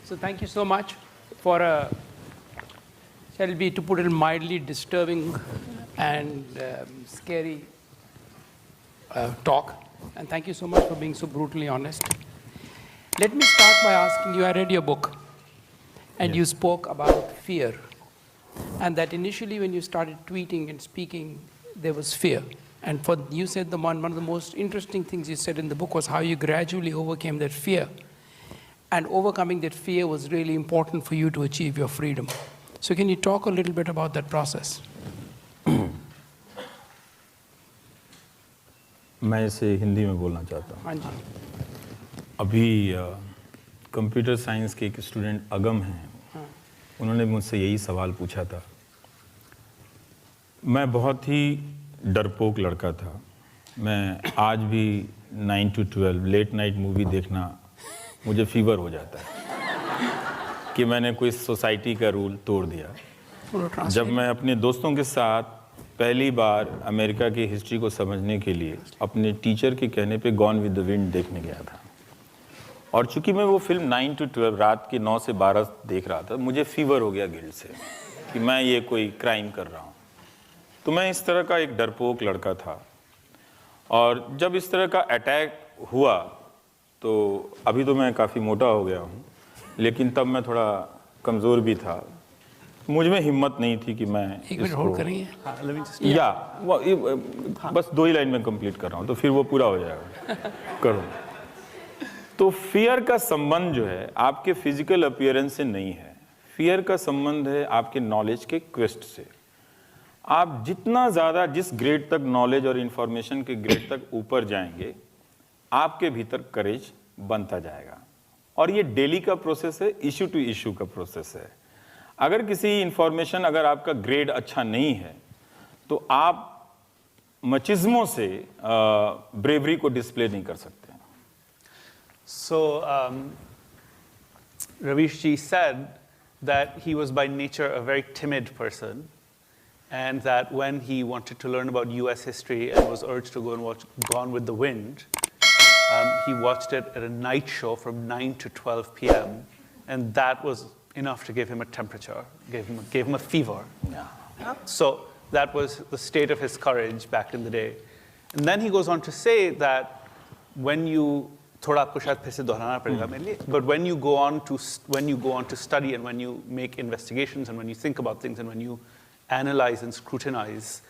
So thank you so much for a, shall be, to put it mildly, disturbing and scary talk. And thank you so much for being so brutally honest. Let me start by asking you, I read your book, and you spoke about fear. And that initially when you started tweeting and speaking, there was fear. And you said one of the most interesting things you said in the book was how you gradually overcame that fear. And overcoming that fear was really important for you to achieve your freedom. So can you talk a little bit about that process? मैं इसे हिंदी में बोलना चाहता हूँ। हाँ जी। अभी computer science के एक स्टूडेंट अगम हैं, उन्होंने मुझसे यही सवाल पूछा था। मैं बहुत ही डरपोक लड़का था। मैं आज भी 9 to 12 लेट नाइट मूवी देखना मुझे फीवर हो जाता है कि मैंने कोई सोसाइटी का रूल तोड़ दिया। जब मैं अपने दोस्तों के साथ पहली बार अमेरिका की हिस्ट्री को समझने के लिए अपने टीचर के कहने पे गॉन विद द विंड देखने गया था, और चूंकि मैं वो फिल्म 9 to 12 रात के 9 से 12 देख रहा था, मुझे फीवर हो गया गिल्ट से कि मैं ये कोई क्राइम कर रहा हूँ। तो मैं इस तरह का एक डरपोक लड़का था, और जब इस तरह का अटैक हुआ तो अभी तो मैं काफ़ी मोटा हो गया हूँ, लेकिन तब मैं थोड़ा कमज़ोर भी था। मुझ में हिम्मत नहीं थी कि मैं इसको बस 2 ही लाइन में कंप्लीट कर रहा हूँ तो फिर वो पूरा हो जाएगा। करो। तो फियर का संबंध जो है आपके फिजिकल अपीयरेंस से नहीं है, फियर का संबंध है आपके नॉलेज के क्वेस्ट से। आप जितना ज़्यादा जिस ग्रेड तक नॉलेज और इन्फॉर्मेशन के ग्रेड तक ऊपर जाएंगे, आपके भीतर करेज बनता जाएगा। और ये डेली का प्रोसेस है, इशू टू इशू का प्रोसेस है। अगर किसी इन्फॉर्मेशन अगर आपका ग्रेड अच्छा नहीं है तो आप मचिज्मों से ब्रेवरी को डिस्प्ले नहीं कर सकते। So Ravish ji said that he was by nature a very timid person, and that when he wanted to learn about US history and was urged to go and watch Gone with the Wind, he watched it at a night show from 9 to 12 p.m. and that was enough to give him a temperature, gave him a fever. Yeah. So that was the state of his courage back in the day. And then he goes on to say that when you but when you go on to study and when you make investigations and when you think about things and when you analyze and scrutinize,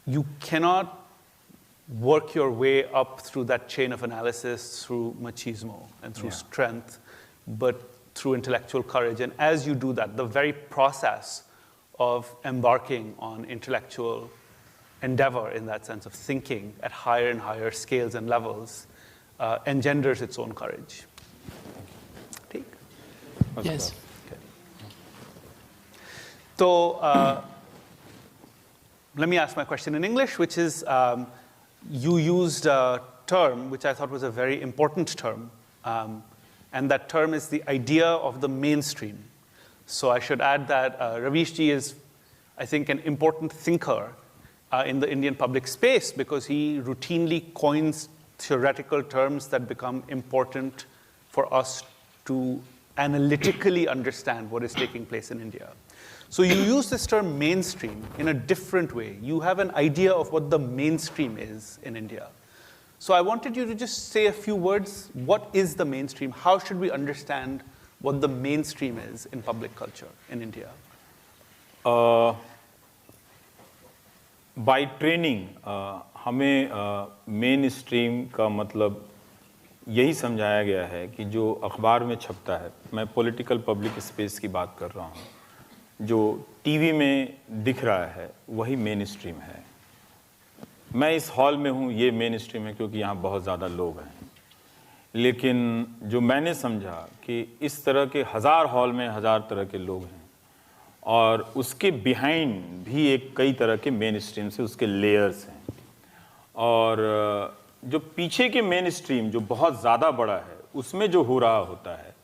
you cannot work your way up through that chain of analysis through machismo and through strength, but through intellectual courage. And as you do that, the very process of embarking on intellectual endeavor, in that sense of thinking at higher and higher scales and levels, engenders its own courage. Take? Yes. Okay. So let me ask my question in English, which is, you used a term which I thought was a very important term, and that term is the idea of the mainstream. So I should add that Ravish ji is, I think, an important thinker in the Indian public space because he routinely coins theoretical terms that become important for us to analytically understand what is taking place in India. So you use this term mainstream in a different way. You have an idea of what the mainstream is in India. So I wanted you to just say a few words. What is the mainstream? How should we understand what the mainstream is in public culture in India? By training, हमें main stream का मतलब यही समझाया गया है कि जो अखबार में छपता है, मैं पॉलिटिकल पब्लिक स्पेस की बात कर रहा हूँ, जो टीवी में दिख रहा है वही मेन स्ट्रीम है। मैं इस हॉल में हूँ, ये मेन स्ट्रीम है क्योंकि यहाँ बहुत ज़्यादा लोग हैं। लेकिन जो मैंने समझा कि इस तरह के 1000 हॉल में 1000 तरह के लोग हैं, और उसके बिहाइंड भी एक कई तरह के मेन स्ट्रीम से उसके लेयर्स हैं, और जो पीछे के मेन स्ट्रीम जो बहुत ज़्यादा बड़ा है उसमें जो हो रहा होता है,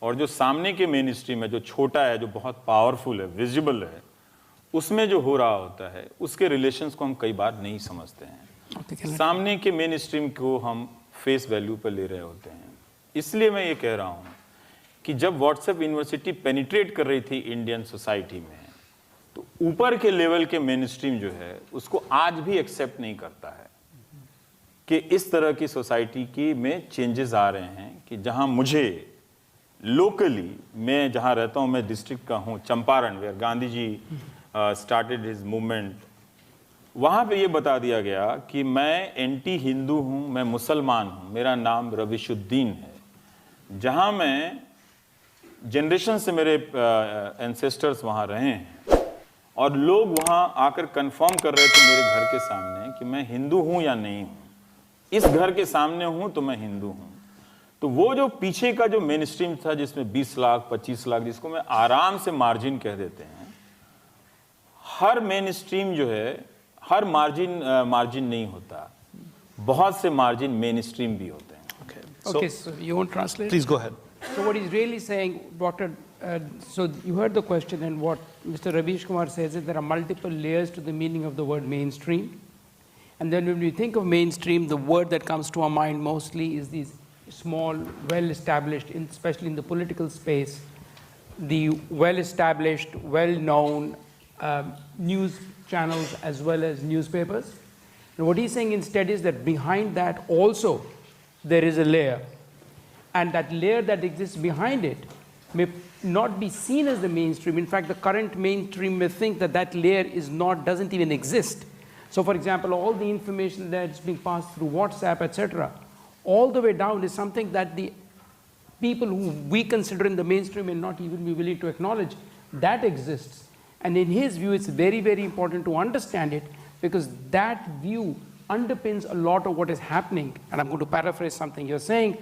और जो सामने के मेन स्ट्रीम है जो छोटा है, जो बहुत पावरफुल है, विजिबल है, उसमें जो हो रहा होता है उसके रिलेशंस को हम कई बार नहीं समझते हैं। सामने के मेन स्ट्रीम को हम फेस वैल्यू पर ले रहे होते हैं। इसलिए मैं ये कह रहा हूँ कि जब व्हाट्सएप यूनिवर्सिटी पेनिट्रेट कर रही थी इंडियन सोसाइटी में, तो ऊपर के लेवल के मेन स्ट्रीम जो है उसको आज भी एक्सेप्ट नहीं करता है कि इस तरह की सोसाइटी की में चेंजेस आ रहे हैं कि जहां मुझे लोकली, मैं जहां रहता हूं, मैं डिस्ट्रिक्ट का हूं Champaran, where Gandhi ji started his movement, वहां पे ये बता दिया गया कि मैं एंटी हिंदू हूं, मैं मुसलमान हूं, मेरा नाम रविशुद्दीन है। जहां मैं जनरेशन से मेरे एंसेस्टर्स वहां रहे हैं और लोग वहां आकर कंफर्म कर रहे थे मेरे घर के सामने कि मैं हिंदू हूं या नहीं हूं, इस घर के सामने हूं तो मैं हिंदू हूं। तो वो जो पीछे का जो मेन स्ट्रीम था जिसमें 20 लाख 25 लाख, जिसको मैं आराम से मार्जिन कह देते हैं, हर मेन स्ट्रीम जो है, हर मार्जिन नहीं होता, बहुत से मार्जिन मेन स्ट्रीम भी होते हैं। Okay, so you want to translate? Please go ahead. So what he's really saying, Doctor, so you heard the question, and what Mr. Ravish Kumar says is there are multiple layers to the meaning of the word mainstream. And then when we think of mainstream, the word that comes to our mind mostly is these small, well-established, especially in the political space, the well-established, well-known news channels as well as newspapers. And what he's saying instead is that behind that also there is a layer. And that layer that exists behind it may not be seen as the mainstream. In fact, the current mainstream may think that that layer doesn't even exist. So for example, all the information that's being passed through WhatsApp, etc., all the way down is something that the people who we consider in the mainstream may not even be willing to acknowledge that exists. And in his view, it's very, very important to understand it, because that view underpins a lot of what is happening. And I'm going to paraphrase something you're saying,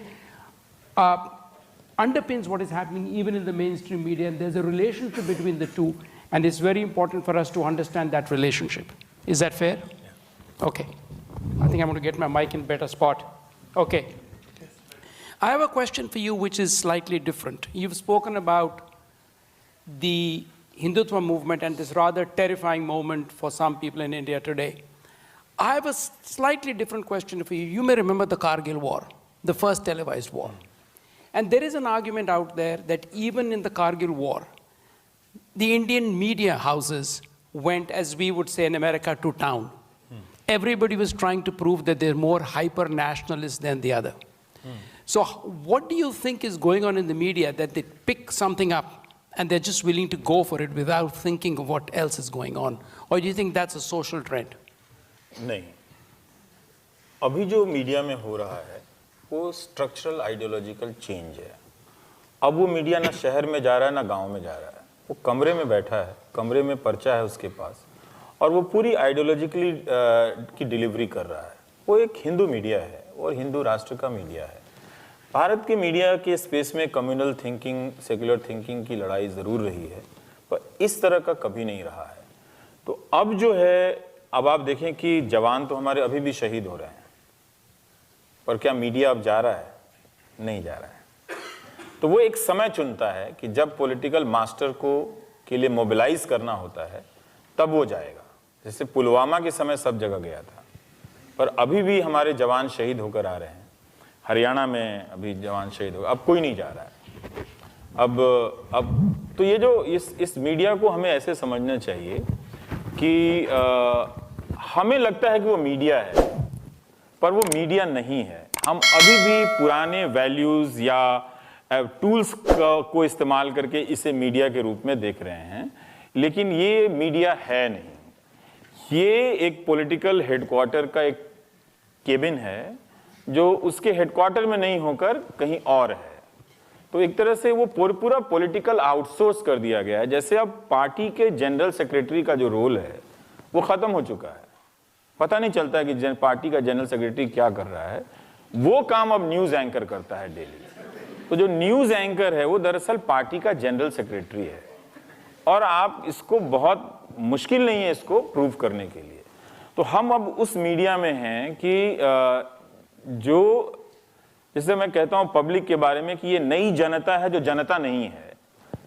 underpins what is happening even in the mainstream media, and there's a relationship between the two, and it's very important for us to understand that relationship. Is that fair? Yeah. Okay. I think I'm going to get my mic in better spot. Okay. I have a question for you which is slightly different. You've spoken about the Hindutva movement and this rather terrifying moment for some people in India today. I have a slightly different question for you. You may remember the Kargil war, the first televised war. And there is an argument out there that even in the Kargil war, the Indian media houses went, as we would say in America, to town. Everybody was trying to prove that they're more hyper-nationalist than the other. So what do you think is going on in the media that they pick something up and they're just willing to go for it without thinking of what else is going on? Or do you think that's a social trend? नहीं, अभी जो media में हो रहा है वो structural ideological change है। अब वो मीडिया ना शहर में जा रहा है ना गांव में जा रहा है, वो कमरे में बैठा है, कमरे में पर्चा है उसके पास, और वो पूरी आइडियोलॉजिकली की डिलीवरी कर रहा है। वो एक हिंदू मीडिया है और हिंदू राष्ट्र का मीडिया है। भारत के मीडिया के स्पेस में कम्युनल थिंकिंग, सेक्युलर थिंकिंग की लड़ाई ज़रूर रही है, पर इस तरह का कभी नहीं रहा है। तो अब जो है, अब आप देखें कि जवान तो हमारे अभी भी शहीद हो रहे हैं, पर क्या मीडिया अब जा रहा है? नहीं जा रहा है। तो वो एक समय चुनता है कि जब पॉलिटिकल मास्टर को के लिए मोबिलाइज करना होता है तब वो जाएगा। जैसे पुलवामा के समय सब जगह गया था, पर अभी भी हमारे जवान शहीद होकर आ रहे हैं। हरियाणा में अभी जवान शहीद हो, अब कोई नहीं जा रहा है। अब तो ये जो इस मीडिया को हमें ऐसे समझना चाहिए कि हमें लगता है कि वो मीडिया है, पर वो मीडिया नहीं है। हम अभी भी पुराने वैल्यूज़ या टूल्स को इस्तेमाल करके इसे मीडिया के रूप में देख रहे हैं, लेकिन ये मीडिया है नहीं। ये एक पॉलिटिकल हेडक्वार्टर का एक केबिन है जो उसके हेडक्वार्टर में नहीं होकर कहीं और है। तो एक तरह से वो पूरा पॉलिटिकल आउटसोर्स कर दिया गया है। जैसे अब पार्टी के जनरल सेक्रेटरी का जो रोल है वो ख़त्म हो चुका है, पता नहीं चलता है कि पार्टी का जनरल सेक्रेटरी क्या कर रहा है। वो काम अब न्यूज़ एंकर करता है डेली। तो जो न्यूज़ एंकर है वो दरअसल पार्टी का जनरल सेक्रेटरी है, और आप इसको बहुत मुश्किल नहीं है इसको प्रूव करने के लिए। तो हम अब उस मीडिया में हैं कि जो, जैसे मैं कहता हूं पब्लिक के बारे में कि ये नई जनता है जो जनता नहीं है,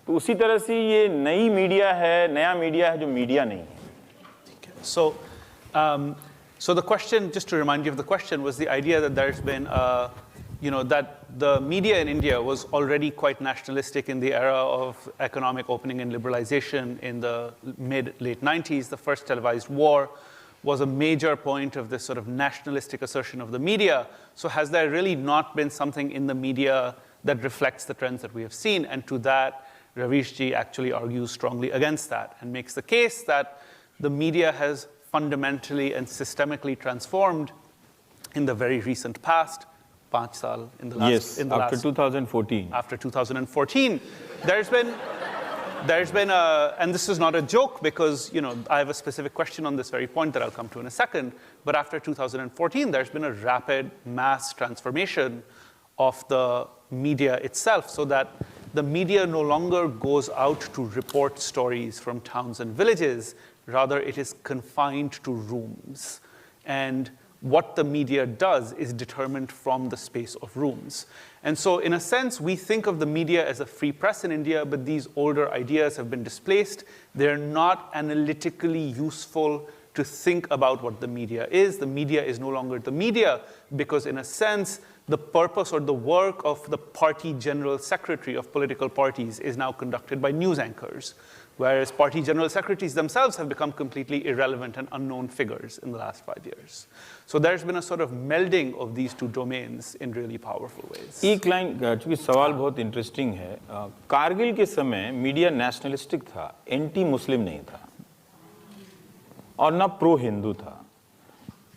तो उसी तरह से ये नई मीडिया है, नया मीडिया है जो मीडिया नहीं है। So the question, just to remind you of the question, was the idea that there's been that the media in India was already quite nationalistic in the era of economic opening and liberalization in the late 90s. The first televised war was a major point of this sort of nationalistic assertion of the media. So has there really not been something in the media that reflects the trends that we have seen? And to that, Ravishji actually argues strongly against that and makes the case that the media has fundamentally and systemically transformed in the very recent past, 5 saal in the last. Yes, after 2014. After 2014, there's been and this is not a joke because I have a specific question on this very point that I'll come to in a second. But after 2014, there's been a rapid mass transformation of the media itself, so that the media no longer goes out to report stories from towns and villages. Rather, it is confined to rooms. And what the media does is determined from the space of rooms. And so, in a sense, we think of the media as a free press in India, but these older ideas have been displaced. They're not analytically useful to think about what the media is. The media is no longer the media because, in a sense, the purpose or the work of the party general secretary of political parties is now conducted by news anchors, whereas party general secretaries themselves have become completely irrelevant and unknown figures in the last 5 years. So there's been a sort of melding of these two domains in really powerful ways. एक line, चूंकि सवाल बहुत interesting है, कारगिल के समय media nationalistic था, anti Muslim नहीं था और ना प्रो हिंदू था.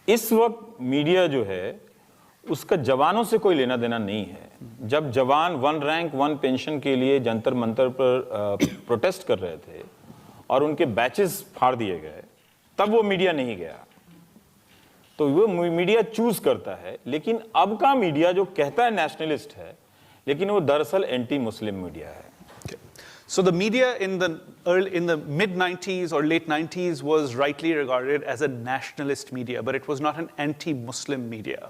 इस वक्त मीडिया जो है उसका जवानों से कोई लेना देना नहीं है. जब जवान 1 रैंक 1 पेंशन के लिए जंतर मंतर पर प्रोटेस्ट कर रहे थे और उनके बैचेस फाड़ दिए गए, तब वो मीडिया नहीं गया. तो वो मीडिया चूज करता है. लेकिन अब का मीडिया जो कहता है नेशनलिस्ट है, लेकिन वो दरअसल एंटी मुस्लिम मीडिया है. So the media in the mid-90s or late 90s was rightly regarded as a nationalist media, but it was not an anti-Muslim media.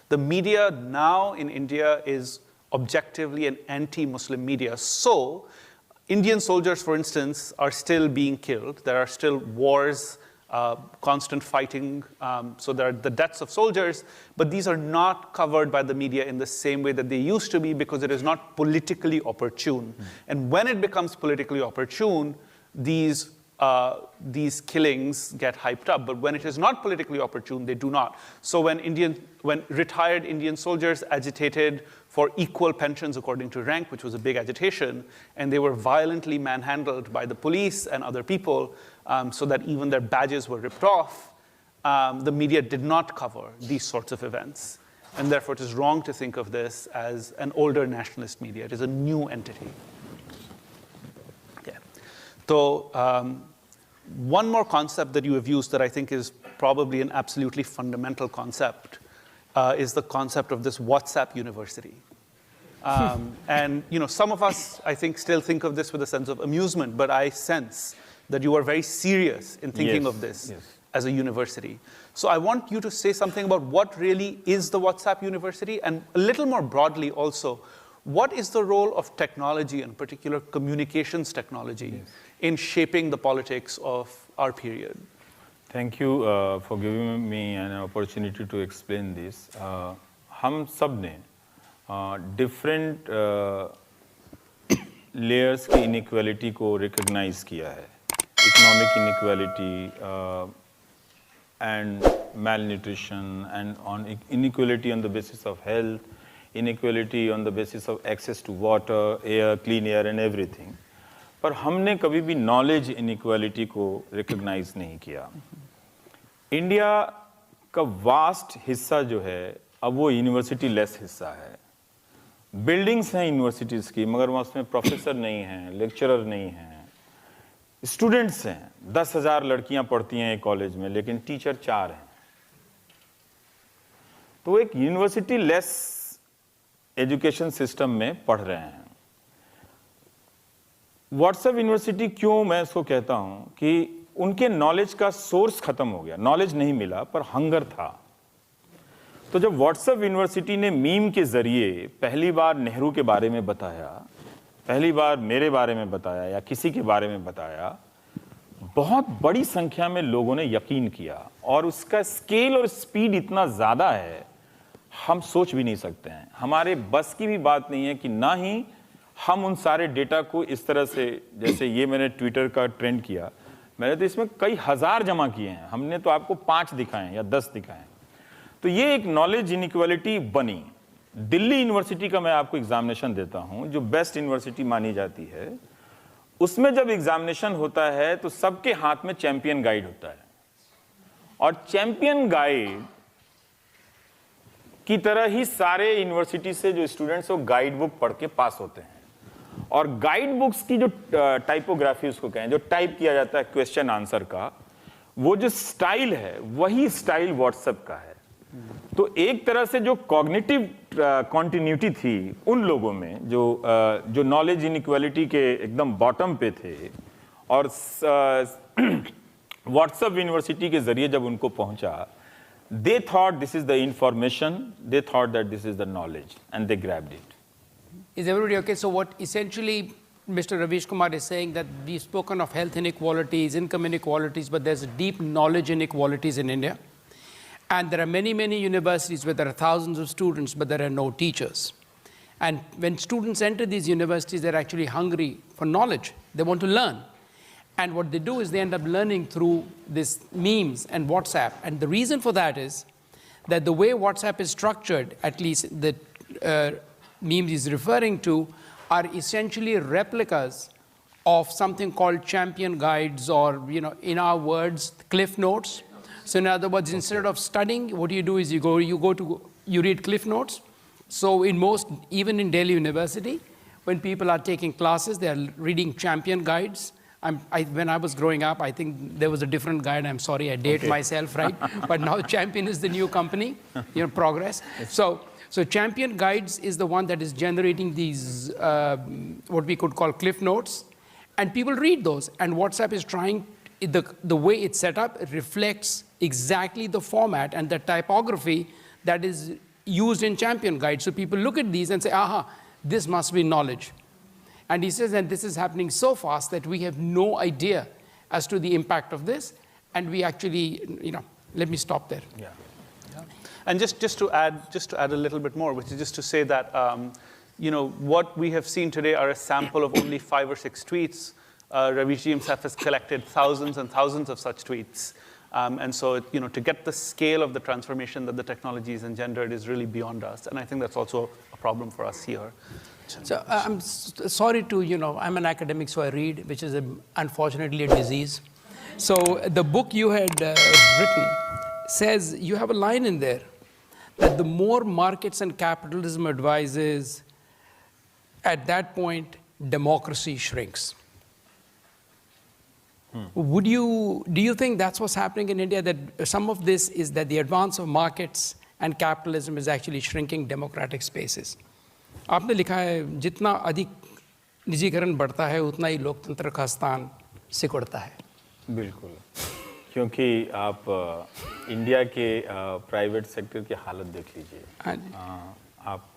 The media now in India is objectively an anti-Muslim media. So Indian soldiers, for instance, are still being killed. There are still wars, constant fighting. So there are the deaths of soldiers, but these are not covered by the media in the same way that they used to be because it is not politically opportune. And when it becomes politically opportune, these killings get hyped up. But when it is not politically opportune, they do not. So when retired Indian soldiers agitated for equal pensions according to rank, which was a big agitation, and they were violently manhandled by the police and other people so that even their badges were ripped off, the media did not cover these sorts of events. And therefore, it is wrong to think of this as an older nationalist media. It is a new entity. Yeah. So one more concept that you have used that I think is probably an absolutely fundamental concept is the concept of this WhatsApp university. And some of us, I think, still think of this with a sense of amusement, but I sense that you are very serious in thinking of this as a university. So I want you to say something about what really is the WhatsApp university, and a little more broadly also, what is the role of technology, in particular communications technology, in shaping the politics of our period? Thank you for giving me an opportunity to explain this. हम सब ने different layers की inequality को recognize किया है. Economic inequality and malnutrition, and on inequality on the basis of health, inequality on the basis of access to water, air, clean air and everything. पर हमने कभी भी knowledge inequality को recognize नहीं किया. इंडिया का वास्ट हिस्सा जो है अब वो यूनिवर्सिटी लेस हिस्सा है. बिल्डिंग्स हैं यूनिवर्सिटीज़ की, मगर वहाँ उसमें प्रोफेसर नहीं हैं, लेक्चरर नहीं हैं. स्टूडेंट्स हैं, 10,000 लड़कियां पढ़ती हैं एक कॉलेज में, लेकिन टीचर 4 हैं. तो एक यूनिवर्सिटी लेस एजुकेशन सिस्टम में पढ़ रहे हैं. व्हाट्सएप यूनिवर्सिटी क्यों मैं इसको कहता हूं कि उनके नॉलेज का सोर्स खत्म हो गया. नॉलेज नहीं मिला पर हंगर था. तो जब व्हाट्सएप यूनिवर्सिटी ने मीम के जरिए पहली बार नेहरू के बारे में बताया, पहली बार मेरे बारे में बताया या किसी के बारे में बताया, बहुत बड़ी संख्या में लोगों ने यकीन किया. और उसका स्केल और स्पीड इतना ज्यादा है, हम सोच भी नहीं सकते हैं, हमारे बस की भी बात नहीं है कि ना ही हम उन सारे डेटा को इस तरह से, जैसे ये मैंने ट्विटर का ट्रेंड किया, मैंने तो इसमें कई हजार जमा किए हैं, हमने तो आपको 5 दिखाए हैं या 10 दिखाए हैं। तो ये एक नॉलेज इनइक्वालिटी बनी। दिल्ली यूनिवर्सिटी का मैं आपको एग्जामिनेशन देता हूं, जो बेस्ट यूनिवर्सिटी मानी जाती है, उसमें जब एग्जामिनेशन होता है तो सबके हाथ में चैंपियन गाइड होता है, और चैंपियन गाइड की तरह ही सारे यूनिवर्सिटी से जो स्टूडेंट्स वो गाइड बुक पढ़ के पास होते हैं। और गाइड बुक्स की जो टाइपोग्राफी उसको कहें, जो टाइप किया जाता है क्वेश्चन आंसर का, वो जो स्टाइल है वही स्टाइल व्हाट्सएप का है। तो एक तरह से जो कॉग्निटिव कॉन्टिन्यूटी थी उन लोगों में जो नॉलेज इनइक्वालिटी के एकदम बॉटम पे थे, और व्हाट्सएप यूनिवर्सिटी के जरिए जब उनको पहुंचा, they thought this is the information, they thought that this is the knowledge, and they grabbed it. Is everybody okay? So what essentially Mr. Ravish Kumar is saying, that we've spoken of health inequalities, income inequalities, but there's deep knowledge inequalities in India. And there are many, many universities where there are thousands of students, but there are no teachers. And when students enter these universities, they're actually hungry for knowledge. They want to learn. And what they do is they end up learning through this memes and WhatsApp. And the reason for that is that the way WhatsApp is structured, at least the memes he's referring to, are essentially replicas of something called champion guides, or, you know, in our words, cliff notes. So in other words, instead of studying, what you do is you read cliff notes. So in most, even in Delhi University, when people are taking classes, they are reading champion guides. When I was growing up, I think there was a different guide. I'm sorry, I date myself, right? But now Champion is the new company, Progress. So Champion Guides is the one that is generating these, what we could call cliff notes. And people read those. And WhatsApp is trying, the way it's set up, it reflects exactly the format and the typography that is used in Champion Guides. So people look at these and say, aha, this must be knowledge. And he says, and this is happening so fast that we have no idea as to the impact of this. And we actually, let me stop there. Yeah. And just to add a little bit more, which is just to say that, what we have seen today are a sample of only 5 or 6 tweets. Ravish himself has collected thousands and thousands of such tweets. And so, to get the scale of the transformation that the technology has engendered is really beyond us. And I think that's also a problem for us here. So I'm sorry to, I'm an academic, so I read, which is unfortunately a disease. So the book you had written says, you have a line in there, that the more markets and capitalism advances, at that point, democracy shrinks. Do you think that's what's happening in India, that some of this is that the advance of markets and capitalism is actually shrinking democratic spaces? आपने लिखा है, जितना अधिक निजीकरण बढ़ता है उतना ही लोकतंत्र का स्थान सिकुड़ता है। बिल्कुल, क्योंकि आप इंडिया के प्राइवेट सेक्टर की हालत देख लीजिए, आप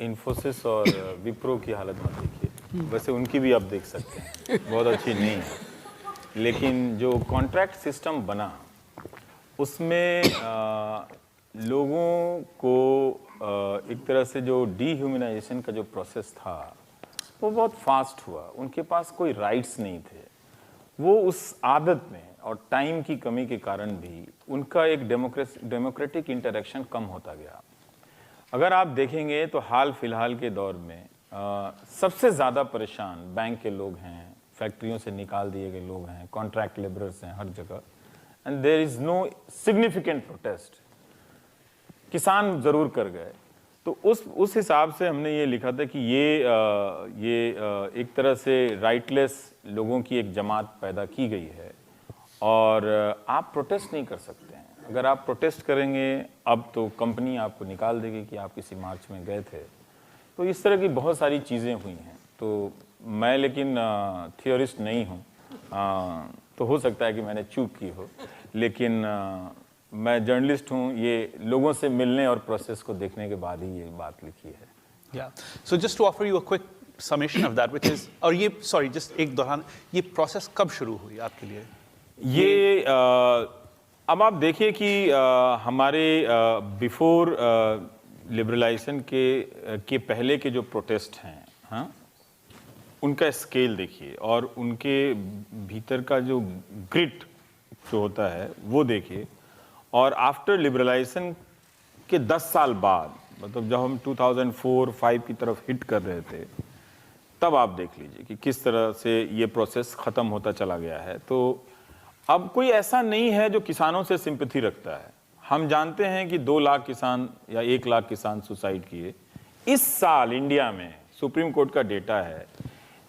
इन्फोसिस और विप्रो की हालत मत देखिए, वैसे उनकी भी आप देख सकते हैं, बहुत अच्छी नहीं है, लेकिन जो कॉन्ट्रैक्ट सिस्टम बना उसमें लोगों को एक तरह से जो डीह्यूमनाइजेशन का जो प्रोसेस था वो बहुत फास्ट हुआ, उनके पास कोई राइट्स नहीं थे, वो उस आदत में और टाइम की कमी के कारण भी उनका एक डेमोक्रेटिक इंटरेक्शन कम होता गया। अगर आप देखेंगे तो हाल फिलहाल के दौर में सबसे ज़्यादा परेशान बैंक के लोग हैं, फैक्ट्रियों से निकाल दिए गए लोग हैं, कॉन्ट्रैक्ट लेबरर्स हैं हर जगह, and there is no significant protest. किसान ज़रूर कर गए। तो उस हिसाब से हमने ये लिखा था कि ये एक तरह से राइटलेस लोगों की एक जमात पैदा की गई है, और आप प्रोटेस्ट नहीं कर सकते हैं। अगर आप प्रोटेस्ट करेंगे अब तो कंपनी आपको निकाल देगी कि आप किसी मार्च में गए थे। तो इस तरह की बहुत सारी चीज़ें हुई हैं। तो मैं लेकिन थियोरिस्ट नहीं हूँ, तो हो सकता है कि मैंने चूक की हो, लेकिन मैं जर्नलिस्ट हूँ, ये लोगों से मिलने और प्रोसेस को देखने के बाद ही ये बात लिखी है। Yeah. So just to offer you a quick summation of that, which is, और ये just एक दोहरान, ये प्रोसेस कब शुरू हुई आपके लिए? ये अब आप देखिए कि हमारे बिफोर लिबरलाइजेशन के पहले के जो प्रोटेस्ट हैं, हाँ, उनका स्केल देखिए और उनके भीतर का जो ग्रिट जो होता है वो देखिए, और आफ्टर लिबरलाइजेशन के 10 साल बाद, मतलब जब हम 2004-5 की तरफ हिट कर रहे थे, तब आप देख लीजिए कि किस तरह से ये प्रोसेस ख़त्म होता चला गया है। तो अब कोई ऐसा नहीं है जो किसानों से सिंपैथी रखता है। हम जानते हैं कि 2 लाख किसान या 1 लाख किसान सुसाइड किए। इस साल इंडिया में सुप्रीम कोर्ट का डेटा है,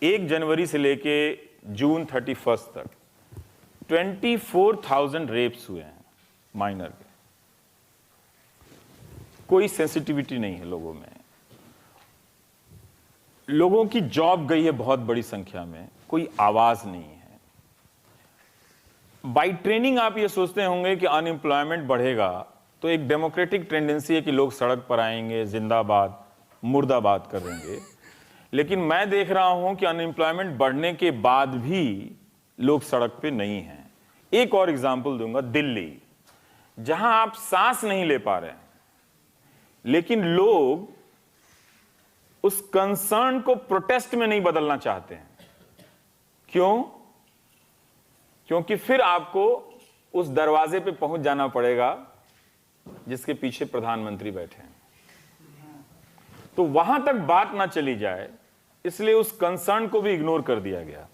1 जनवरी से लेके जून 31 तक 24,000 रेप्स हुए हैं माइनर के। कोई सेंसिटिविटी नहीं है लोगों में, लोगों की जॉब गई है बहुत बड़ी संख्या में, कोई आवाज नहीं है। बाई ट्रेनिंग आप ये सोचते होंगे कि अनएम्प्लॉयमेंट बढ़ेगा, तो एक डेमोक्रेटिक टेंडेंसी है कि लोग सड़क पर आएंगे, जिंदाबाद मुर्दाबाद करेंगे। लेकिन मैं देख रहा हूं कि अनएम्प्लॉयमेंट बढ़ने के बाद भी लोग सड़क पे नहीं हैं। एक और एग्जांपल दूंगा, दिल्ली, जहां आप सांस नहीं ले पा रहे हैं, लेकिन लोग उस कंसर्न को प्रोटेस्ट में नहीं बदलना चाहते हैं। क्यों? क्योंकि फिर आपको उस दरवाजे पे पहुंच जाना पड़ेगा जिसके पीछे प्रधानमंत्री बैठे हैं। तो वहां तक बात ना चली जाए, इसलिए उस कंसर्न को भी इग्नोर कर दिया गया।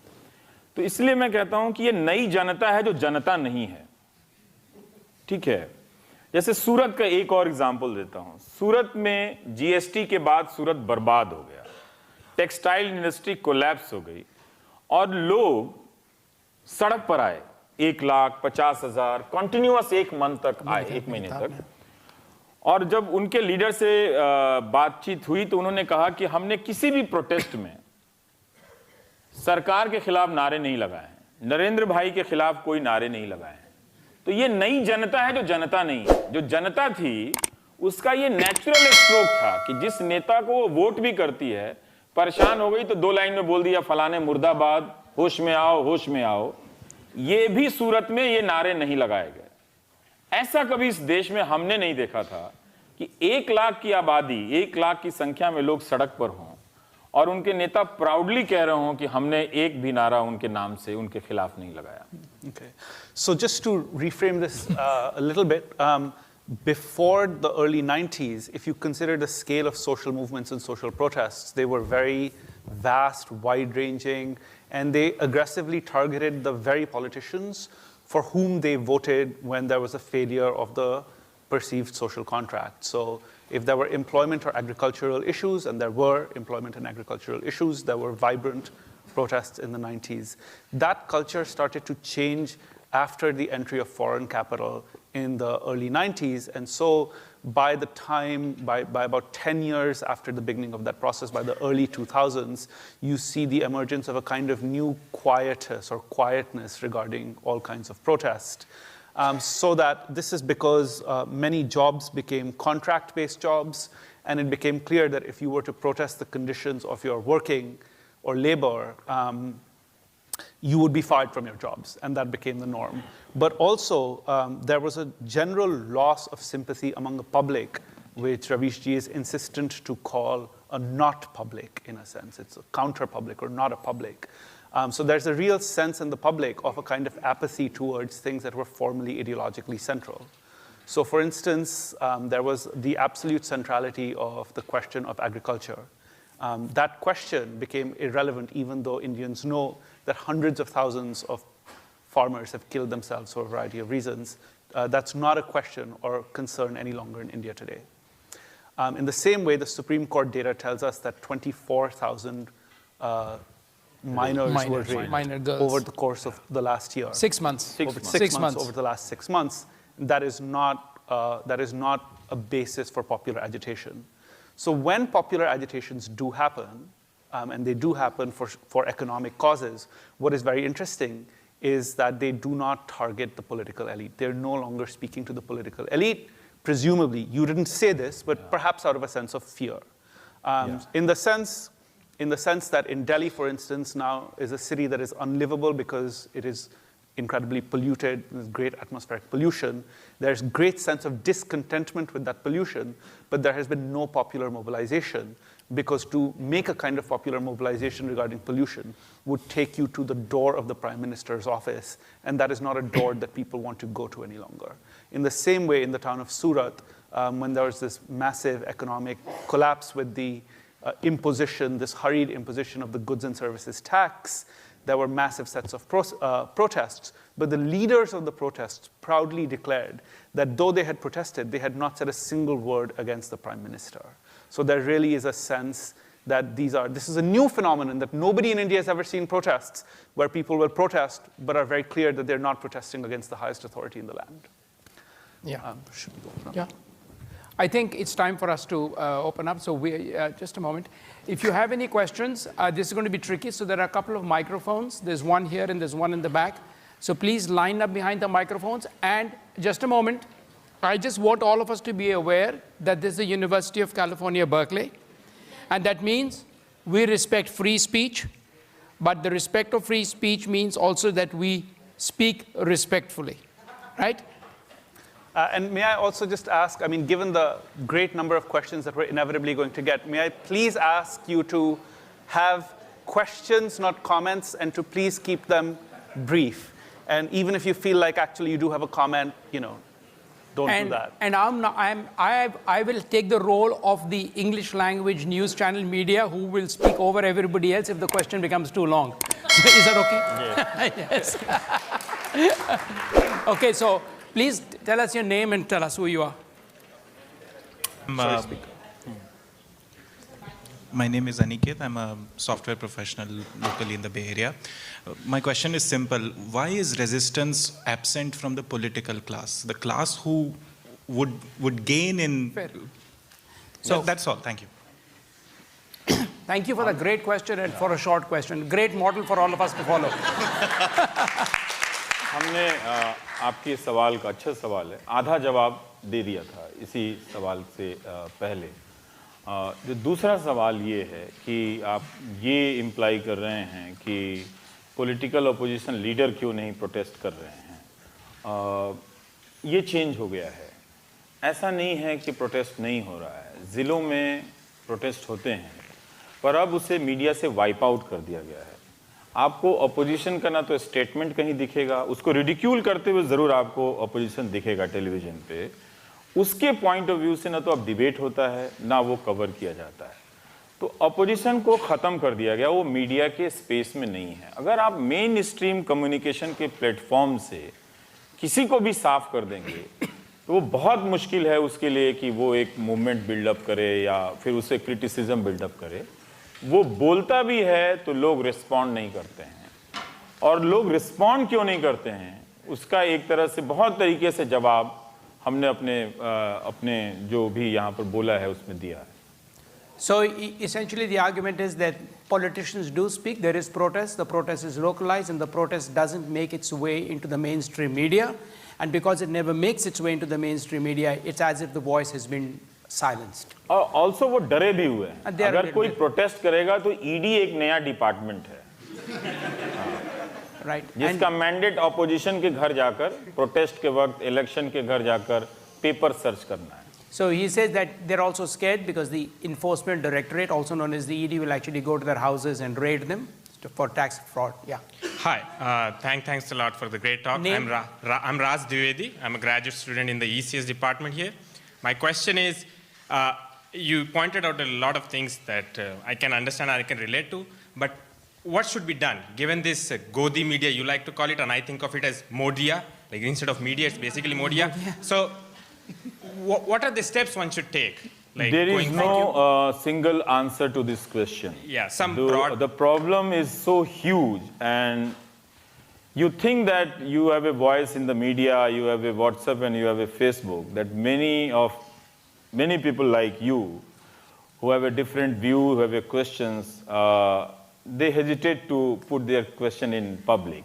तो इसलिए मैं कहता हूं कि ये नई जनता है जो जनता नहीं है। ठीक है, जैसे सूरत का एक और एग्जांपल देता हूं। सूरत में जीएसटी के बाद सूरत बर्बाद हो गया, टेक्सटाइल इंडस्ट्री कोलैप्स हो गई और लोग सड़क पर आए। 1,50,000 कंटिन्यूअस 1 मंथ तक आए, 1 महीने तक। और जब उनके लीडर से बातचीत हुई तो उन्होंने कहा कि हमने किसी भी प्रोटेस्ट में सरकार के खिलाफ नारे नहीं लगाए हैं, नरेंद्र भाई के खिलाफ कोई नारे नहीं लगाए हैं। तो ये नई जनता है जो जनता नहीं है। जो जनता थी उसका ये नेचुरल स्ट्रोक था कि जिस नेता को वो वोट भी करती है, परेशान हो गई तो 2 लाइन में बोल दिया फलाने मुर्दाबाद, होश में आओ, होश में आओ। ये भी सूरत में ये नारे नहीं लगाए गए। ऐसा कभी इस देश में हमने नहीं देखा था कि 1 लाख की आबादी, 1 लाख की संख्या में लोग सड़क पर हों और उनके नेता प्राउडली कह रहे हों कि हमने एक भी नारा उनके नाम से, उनके खिलाफ नहीं लगाया। Okay. So just to reframe this a little bit, before the early 90s, if you consider the scale of social movements and social protests, they were very vast, wide-ranging, and they aggressively targeted the very politicians for whom they voted when there was a failure of the perceived social contract. So if there were employment or agricultural issues, and there were employment and agricultural issues, there were vibrant protests in the 90s. That culture started to change after the entry of foreign capital in the early 90s. And so by the time, by about 10 years after the beginning of that process, by the early 2000s, you see the emergence of a kind of new quietus or quietness regarding all kinds of protest. So that this is because many jobs became contract-based jobs, and it became clear that if you were to protest the conditions of your working or labor, you would be fired from your jobs, and that became the norm. But also, there was a general loss of sympathy among the public, which Ravish Ji is insistent to call a not public, in a sense. It's a counter-public or not a public. So there's a real sense in the public of a kind of apathy towards things that were formerly ideologically central. So for instance, there was the absolute centrality of the question of agriculture. That question became irrelevant, even though Indians know that hundreds of thousands of farmers have killed themselves for a variety of reasons. That's not a question or concern any longer in India today. In the same way, the Supreme Court data tells us that 24,000 minors were raped over the course of the last year. 6 months. Six months over the last 6 months. That is not a basis for popular agitation. So when popular agitations do happen, and they do happen for economic causes, what is very interesting is that they do not target the political elite. They're no longer speaking to the political elite. Presumably, you didn't say this, but perhaps out of a sense of fear. In the sense that in Delhi, for instance, now is a city that is unlivable because it is incredibly polluted, there's great atmospheric pollution. There's great sense of discontentment with that pollution, but there has been no popular mobilization, because to make a kind of popular mobilization regarding pollution would take you to the door of the Prime Minister's office, and that is not a door that people want to go to any longer. In the same way, in the town of Surat, when there was this massive economic collapse with the imposition, this hurried imposition of the goods and services tax, there were massive sets of protests, but the leaders of the protests proudly declared that though they had protested, they had not said a single word against the Prime Minister. So there really is a sense that this is a new phenomenon, that nobody in India has ever seen protests, where people will protest, but are very clear that they're not protesting against the highest authority in the land. Yeah. Should we open up? Yeah. I think it's time for us to open up. So just a moment. If you have any questions, this is going to be tricky. So there are a couple of microphones. There's one here and there's one in the back. So please line up behind the microphones. And just a moment, I just want all of us to be aware that this is the University of California, Berkeley. And that means we respect free speech. But the respect of free speech means also that we speak respectfully, right? And may I also just ask, I mean, given the great number of questions that we're inevitably going to get, may I please ask you to have questions, not comments, and to please keep them brief. And even if you feel like actually you do have a comment, don't do that. And I will take the role of the English language news channel media who will speak over everybody else if the question becomes too long. Is that okay? Yes. Yes. Okay, so please tell us your name and tell us who you are. My name is Aniket. I'm a software professional locally in the Bay Area. My question is simple. Why is resistance absent from the political class? The class who would gain in... Fair. So that's all. Thank you. Thank you for the great question and for a short question. Great model for all of us to follow. हमने आपके सवाल का अच्छा सवाल है, आधा जवाब दे दिया था इसी सवाल से पहले। जो दूसरा सवाल ये है कि आप ये इम्प्लाई कर रहे हैं कि पॉलिटिकल अपोजिशन लीडर क्यों नहीं प्रोटेस्ट कर रहे हैं। ये चेंज हो गया है। ऐसा नहीं है कि प्रोटेस्ट नहीं हो रहा है, ज़िलों में प्रोटेस्ट होते हैं, पर अब उसे मीडिया से वाइप आउट कर दिया गया है। आपको अपोजिशन का ना तो स्टेटमेंट कहीं दिखेगा, उसको रिडिक्यूल करते हुए ज़रूर आपको अपोजिशन दिखेगा टेलीविज़न पे, उसके पॉइंट ऑफ व्यू से ना तो अब डिबेट होता है ना वो कवर किया जाता है। तो अपोजिशन को ख़त्म कर दिया गया, वो मीडिया के स्पेस में नहीं है। अगर आप मेन स्ट्रीम कम्युनिकेशन के प्लेटफॉर्म से किसी को भी साफ कर देंगे तो वो बहुत मुश्किल है उसके लिए कि वो एक मूवमेंट बिल्डअप करे या फिर उसे क्रिटिसिज्म बिल्डअप करे। वो बोलता भी है तो लोग रिस्पॉन्ड नहीं करते हैं, और लोग रिस्पॉन्ड क्यों नहीं करते हैं उसका एक तरह से बहुत तरीके से जवाब हमने अपने जो भी यहाँ पर बोला है उसमें दिया है। So essentially the argument is that politicians do speak, there is protest, the protest is localized, and the protest doesn't make its way into the mainstream media, and because it never makes its way into the mainstream media, it's as if the voice has been silenced. और also वो डरे भी हुए हैं, अगर कोई protest करेगा तो ईडी एक नया डिपार्टमेंट है, right? जिसका मैंडेट ऑपोजिशन के घर जाकर, प्रोटेस्ट के वक्त, इलेक्शन के घर जाकर पेपर सर्च करना है। So he says that they're also scared because the Enforcement Directorate, also known as the ED, will actually go to their houses and raid them for tax fraud. Yeah. Hi, thanks a lot for the great talk. Name? I'm Raz Dwivedi. I'm a graduate student in the ECS department here. My question is, you pointed out a lot of things that I can understand and I can relate to, but what should be done? Given this Godi media, you like to call it, and I think of it as Modia, like instead of media, it's basically Modia. So what are the steps one should take? Like there is no single answer to this question. Yeah, The problem is so huge, and you think that you have a voice in the media, you have a WhatsApp and you have a Facebook, that many people like you who have a different view, who have a questions, they hesitate to put their question in public.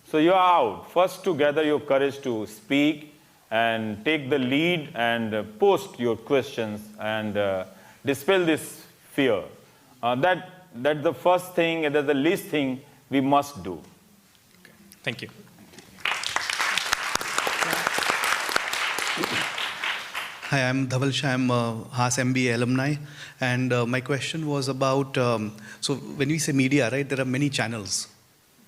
So you are out. First to gather your courage to speak and take the lead and post your questions and dispel this fear. That's the first thing and that's the least thing we must do. Okay. Thank you. Hi, I'm Dhaval Shah. I'm Haas MBA alumni. And my question was about, so when we say media, right, there are many channels,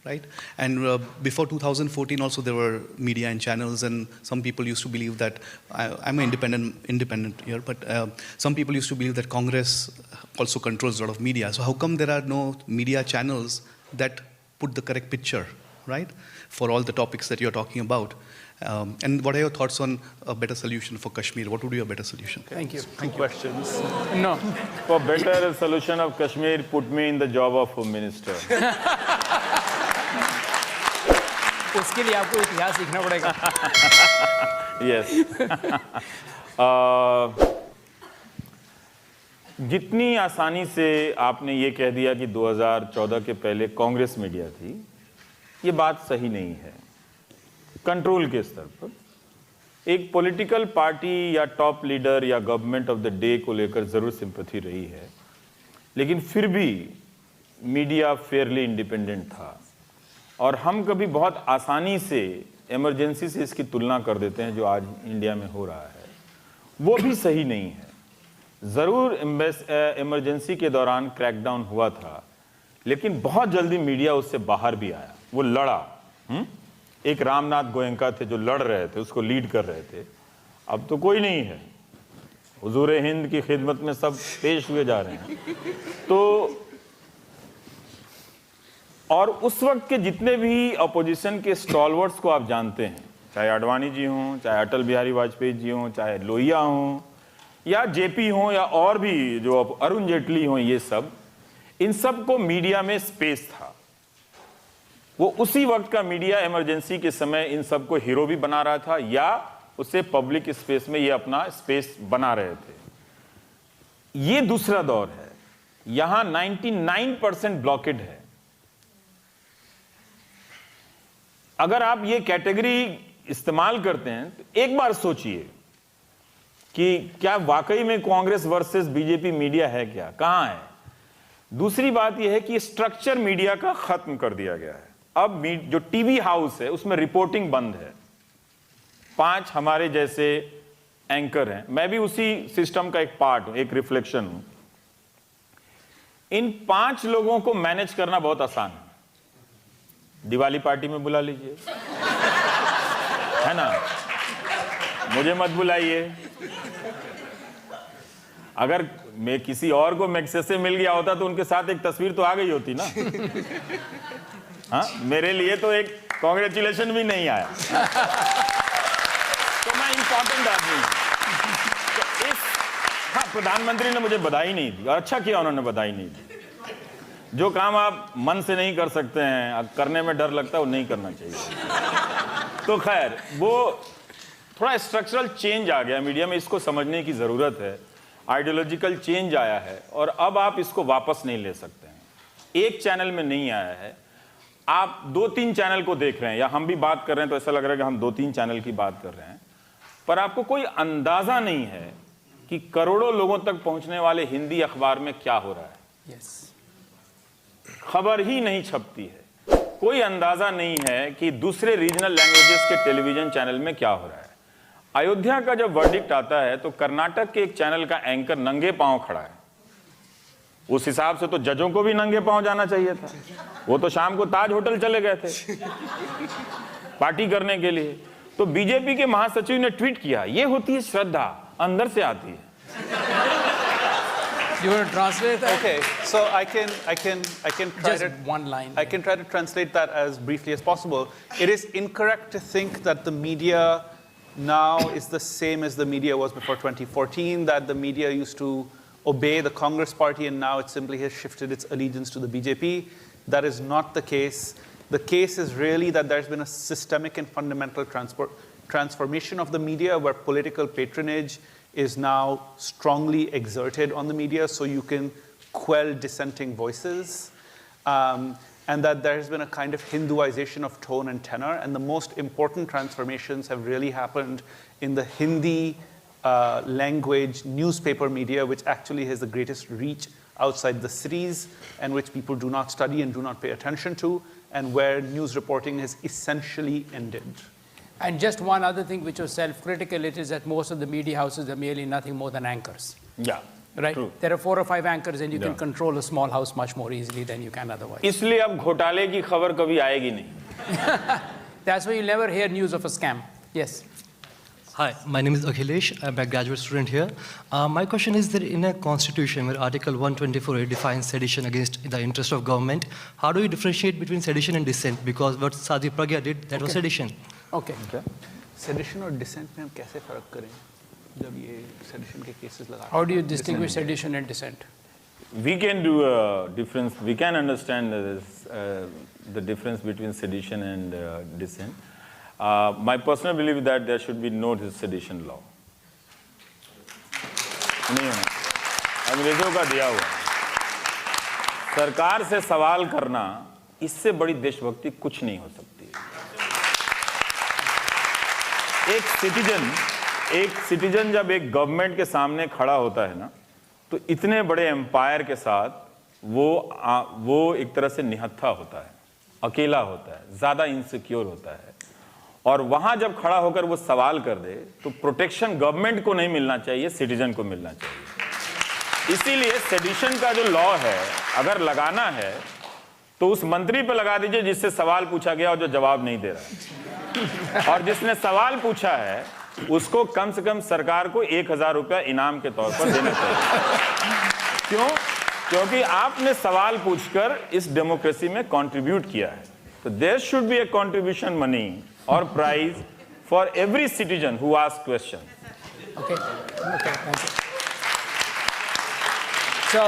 right? And before 2014 also there were media and channels, and some people used to believe that, I'm an independent here, but some people used to believe that Congress also controls a lot of media. So how come there are no media channels that put the correct picture, right, for all the topics that you're talking about? And what are your thoughts on a better solution for Kashmir? What would be a better solution? Thank you. Two questions. No. For better solution of Kashmir, put me in the job of Home Minister. उसके लिए आपको इतिहास सीखना पड़ेगा. Yes. जितनी आसानी से आपने ये कह दिया कि 2014 के पहले कांग्रेस मीडिया थी, ये बात सही नहीं है. कंट्रोल के स्तर पर एक पॉलिटिकल पार्टी या टॉप लीडर या गवर्नमेंट ऑफ द डे को लेकर जरूर सिंपैथी रही है, लेकिन फिर भी मीडिया फेयरली इंडिपेंडेंट था. और हम कभी बहुत आसानी से इमरजेंसी से इसकी तुलना कर देते हैं जो आज इंडिया में हो रहा है, वो भी सही नहीं है. ज़रूर इमरजेंसी के दौरान क्रैकडाउन हुआ था, लेकिन बहुत जल्दी मीडिया उससे बाहर भी आया. वो लड़ा. एक रामनाथ गोयंका थे जो लड़ रहे थे, उसको लीड कर रहे थे. अब तो कोई नहीं है. हुजूर हिंद की खिदमत में सब पेश हुए जा रहे हैं. तो और उस वक्त के जितने भी अपोजिशन के स्टॉलवर्ड्स को आप जानते हैं, चाहे आडवाणी जी हों, चाहे अटल बिहारी वाजपेयी जी हों, चाहे लोहिया हों या जेपी हों या और भी जो अरुण जेटली हों, ये सब, इन सब को मीडिया में स्पेस था. वो उसी वक्त का मीडिया इमरजेंसी के समय इन सब को हीरो भी बना रहा था या उससे पब्लिक स्पेस में ये अपना स्पेस बना रहे थे. ये दूसरा दौर है. यहां 99% ब्लॉकेड है. अगर आप ये कैटेगरी इस्तेमाल करते हैं तो एक बार सोचिए कि क्या वाकई में कांग्रेस वर्सेस बीजेपी मीडिया है, क्या कहां है. दूसरी बात यह है कि स्ट्रक्चर मीडिया का खत्म कर दिया गया है. अब जो टीवी हाउस है उसमें रिपोर्टिंग बंद है. 5 हमारे जैसे एंकर हैं, मैं भी उसी सिस्टम का एक पार्ट हूं, एक रिफ्लेक्शन हूं. इन 5 लोगों को मैनेज करना बहुत आसान है. दिवाली पार्टी में बुला लीजिए, है ना, मुझे मत बुलाइए. अगर मैं किसी और को मैक्सेस से मिल गया होता तो उनके साथ एक तस्वीर तो आ गई होती ना. हाँ, मेरे लिए तो एक कांग्रेचुलेशन भी नहीं आया. तो मैं इंपॉर्टेंट आदमी हूं. तो हाँ, प्रधानमंत्री ने मुझे बधाई नहीं दी और अच्छा किया उन्होंने बधाई नहीं दी. जो काम आप मन से नहीं कर सकते हैं, करने में डर लगता है, वो नहीं करना चाहिए. तो खैर, वो थोड़ा स्ट्रक्चरल चेंज आ गया मीडिया में, इसको समझने की ज़रूरत है. आइडियोलॉजिकल चेंज आया है और अब आप इसको वापस नहीं ले सकते हैं. एक चैनल में नहीं आया है. आप 2-3 चैनल को देख रहे हैं, या हम भी बात कर रहे हैं तो ऐसा लग रहा है कि हम 2-3 चैनल की बात कर रहे हैं, पर आपको कोई अंदाज़ा नहीं है कि करोड़ों लोगों तक पहुंचने वाले हिंदी अखबार में क्या हो रहा है. Yes. खबर ही नहीं छपती है. कोई अंदाजा नहीं है कि दूसरे रीजनल लैंग्वेजेस के टेलीविजन चैनल में क्या हो रहा है. अयोध्या का जब वर्डिक्ट आता है तो कर्नाटक के एक चैनल का एंकर नंगे पांव खड़ा है. उस हिसाब से तो जजों को भी नंगे पांव जाना चाहिए था. वो तो शाम को ताज होटल चले गए थे पार्टी करने के लिए. तो बीजेपी के महासचिव ने ट्वीट किया, ये होती है श्रद्धा, अंदर से आती है. You want to translate that? Okay, so I can try Just to one line. I can try to translate that as briefly as possible. It is incorrect to think that the media now is the same as the media was before 2014, that the media used to obey the Congress party and now it simply has shifted its allegiance to the BJP. That is not the case. The case is really that there's been a systemic and fundamental transformation of the media where political patronage is now strongly exerted on the media so you can quell dissenting voices. And that there has been a kind of Hinduization of tone and tenor. And the most important transformations have really happened in the Hindi language newspaper media, which actually has the greatest reach outside the cities and which people do not study and do not pay attention to, and where news reporting has essentially ended. And just one other thing which was self-critical, it is that most of the media houses are merely nothing more than anchors, Yeah. right? True. There are 4 or 5 anchors and you can Yeah. control a small house much more easily than you can otherwise. इसलिए अब घोटाले की खबर कभी आएगी नहीं. That's why you'll never hear news of a scam. Yes. Hi, my name is Akhilesh. I'm a graduate student here. My question is that in a constitution where Article 124 defines sedition against the interest of government, how do you differentiate between sedition and dissent? Because what Sadi Pragya did, that was sedition. Okay. Sedition और decent में हम कैसे फ़र्क करें जब ये sedition के cases लगा How do you distinguish sedition and dissent? We can do a difference. We can understand the difference between sedition and dissent. My personal belief is that there should be no sedition law. नहीं होना. अंग्रेजों का दिया हुआ. सरकार से सवाल करना इससे बड़ी देशभक्ति कुछ नहीं हो सकती. एक सिटीजन जब एक गवर्नमेंट के सामने खड़ा होता है ना, तो इतने बड़े एम्पायर के साथ वो एक तरह से निहत्था होता है, अकेला होता है, ज़्यादा इनसिक्योर होता है. और वहाँ जब खड़ा होकर वो सवाल कर दे तो प्रोटेक्शन गवर्नमेंट को नहीं मिलना चाहिए, सिटीजन को मिलना चाहिए. इसीलिए सेडिशन का जो लॉ है अगर लगाना है तो उस मंत्री पे लगा दीजिए जिससे सवाल पूछा गया और जो जवाब नहीं दे रहा है. और जिसने सवाल पूछा है उसको कम से कम सरकार को 1000 रुपया इनाम के तौर पर देना चाहिए. क्यों? क्योंकि आपने सवाल पूछकर इस डेमोक्रेसी में कंट्रीब्यूट किया है. तो there should be a contribution money or prize for every citizen who asks questions. Okay. Okay. Thank you. So,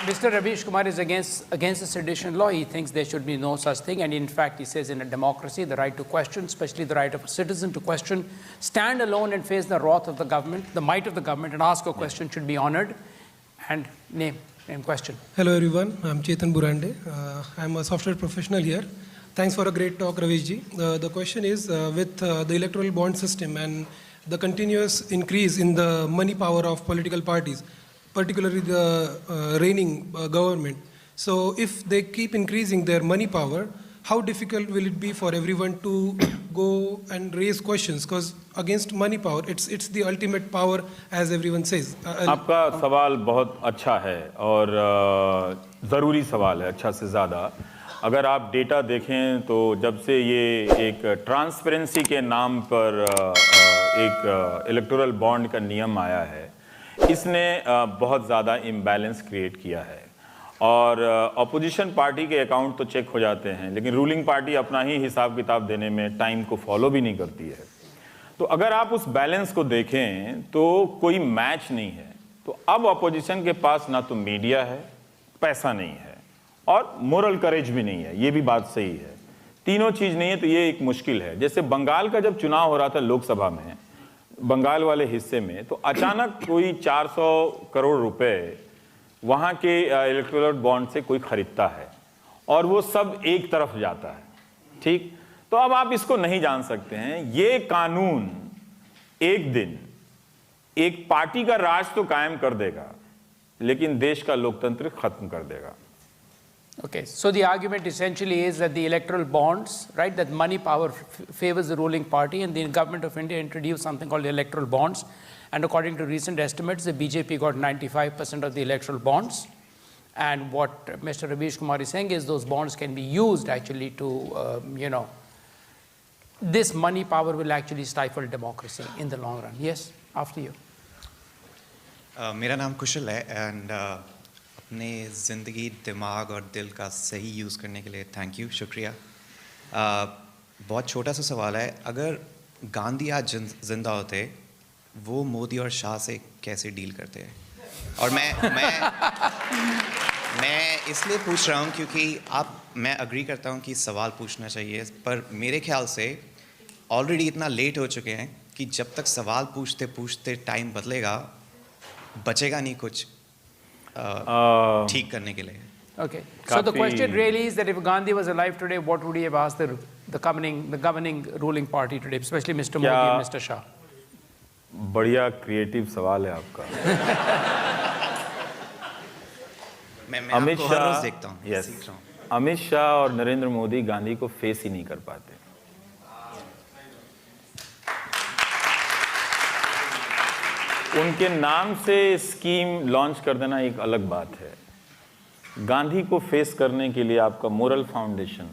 Mr. Ravish Kumar is against the sedition law. He thinks there should be no such thing, and in fact, he says in a democracy, the right to question, especially the right of a citizen to question, stand alone and face the wrath of the government, the might of the government, and ask a question should be honored. And name question. Hello everyone, I'm Chetan Burande. I'm a software professional here. Thanks for a great talk, Ravish ji. The question is, with the electoral bond system and the continuous increase in the money power of political parties, particularly the reigning government, so if they keep increasing their money power, how difficult will it be for everyone to go and raise questions? Because against money power, it's the ultimate power, as everyone says. आपका सवाल बहुत अच्छा है और ज़रूरी सवाल है, अच्छा से ज़्यादा. अगर आप डेटा देखें तो जब से ये एक ट्रांसपेरेंसी के नाम पर एक इलेक्टोरल बॉन्ड का नियम आया है, इसने बहुत ज़्यादा इम्बैलेंस क्रिएट किया है. और अपोजिशन पार्टी के अकाउंट तो चेक हो जाते हैं, लेकिन रूलिंग पार्टी अपना ही हिसाब किताब देने में टाइम को फॉलो भी नहीं करती है. तो अगर आप उस बैलेंस को देखें तो कोई मैच नहीं है. तो अब अपोजिशन के पास ना तो मीडिया है, पैसा नहीं है और मोरल करेज भी नहीं है. ये भी बात सही है. तीनों चीज़ नहीं है तो ये एक मुश्किल है. जैसे बंगाल का जब चुनाव हो रहा था लोकसभा में, बंगाल वाले हिस्से में, तो अचानक कोई 400 करोड़ रुपए वहाँ के इलेक्टोरल बॉन्ड से कोई खरीदता है और वो सब एक तरफ जाता है. ठीक, तो अब आप इसको नहीं जान सकते हैं. ये कानून एक दिन एक पार्टी का राज तो कायम कर देगा, लेकिन देश का लोकतंत्र खत्म कर देगा. Okay, so the argument essentially is that the electoral bonds, right, that money power favors the ruling party, and the government of India introduced something called the electoral bonds, and according to recent estimates, the BJP got 95% of the electoral bonds, and what Mr. Ravish Kumar is saying is those bonds can be used actually to, this money power will actually stifle democracy in the long run. Yes, after you. मेरा नाम कुशल है and अपने ज़िंदगी दिमाग और दिल का सही यूज़ करने के लिए थैंक यू, शुक्रिया. बहुत छोटा सा सवाल है, अगर गांधी आज जिंदा होते वो मोदी और शाह से कैसे डील करते हैं? और मैं इसलिए पूछ रहा हूँ क्योंकि मैं अग्री करता हूँ कि सवाल पूछना चाहिए, पर मेरे ख्याल से ऑलरेडी इतना लेट हो चुके हैं कि जब तक सवाल पूछते पूछते टाइम बदलेगा, बचेगा नहीं कुछ ठीक करने के लिए. Okay. So the question really is that if Gandhi was alive today, what would he have asked the governing ruling party today, especially Mr. Modi and Mr. Shah? बढ़िया क्रिएटिव सवाल है आपका. मैं आपको हर रोज देखता हूँ, yes, सीख रहा हूँ. अमित शाह और नरेंद्र मोदी गांधी को फेस ही नहीं कर पाते. उनके नाम से स्कीम लॉन्च कर देना एक अलग बात है। गांधी को फेस करने के लिए आपका मोरल फाउंडेशन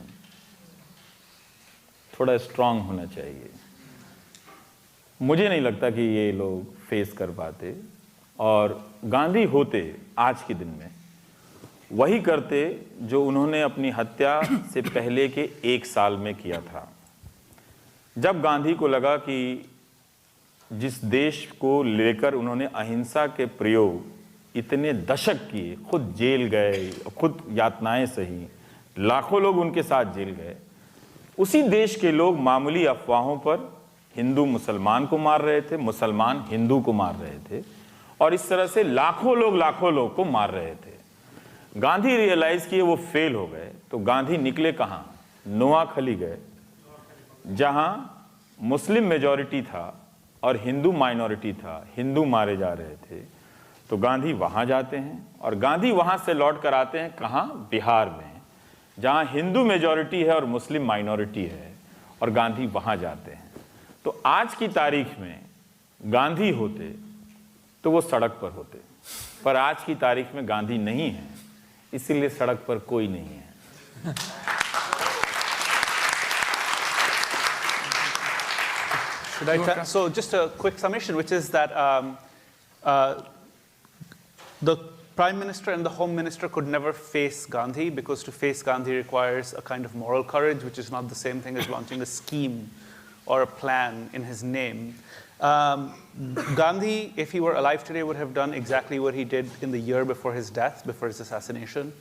थोड़ा स्ट्रांग होना चाहिए। मुझे नहीं लगता कि ये लोग फेस कर पाते, और गांधी होते आज के दिन में वही करते जो उन्होंने अपनी हत्या से पहले के 1 साल में किया था। जब गांधी को लगा कि जिस देश को लेकर उन्होंने अहिंसा के प्रयोग इतने दशक किए, खुद जेल गए, खुद यातनाएं सही, लाखों लोग उनके साथ जेल गए, उसी देश के लोग मामूली अफवाहों पर हिंदू मुसलमान को मार रहे थे, मुसलमान हिंदू को मार रहे थे, और इस तरह से लाखों लोग को मार रहे थे। गांधी रियलाइज किए वो फेल हो गए, तो गांधी निकले कहाँ? नोआखली गए, जहां मुस्लिम मेजॉरिटी था और हिंदू माइनॉरिटी था, हिंदू मारे जा रहे थे। तो गांधी वहां जाते हैं, और गांधी वहां से लौट कर आते हैं कहां? बिहार में, जहां हिंदू मेजॉरिटी है और मुस्लिम माइनॉरिटी है, और गांधी वहां जाते हैं। तो आज की तारीख में गांधी होते तो वो सड़क पर होते, पर आज की तारीख में गांधी नहीं है, इसीलिए सड़क पर कोई नहीं है। So just a quick summation, which is that the Prime Minister and the Home Minister could never face Gandhi, because to face Gandhi requires a kind of moral courage, which is not the same thing as launching a scheme or a plan in his name. Gandhi, if he were alive today, would have done exactly what he did in the year before his death, before his assassination.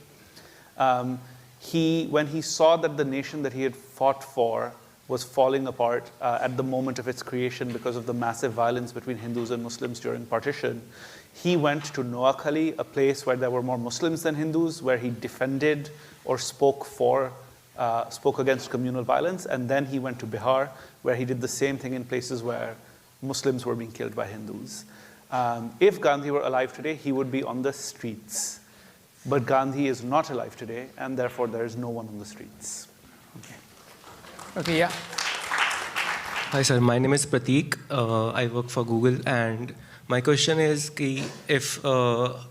When he saw that the nation that he had fought for was falling apart at the moment of its creation because of the massive violence between Hindus and Muslims during partition, he went to Noakhali, a place where there were more Muslims than Hindus, where he defended or spoke against communal violence, and then he went to Bihar, where he did the same thing in places where Muslims were being killed by Hindus. If Gandhi were alive today, he would be on the streets. But Gandhi is not alive today, and therefore there is no one on the streets. Okay, yeah. Hi, sir. My name is Prateek. I work for Google, and my question is कि if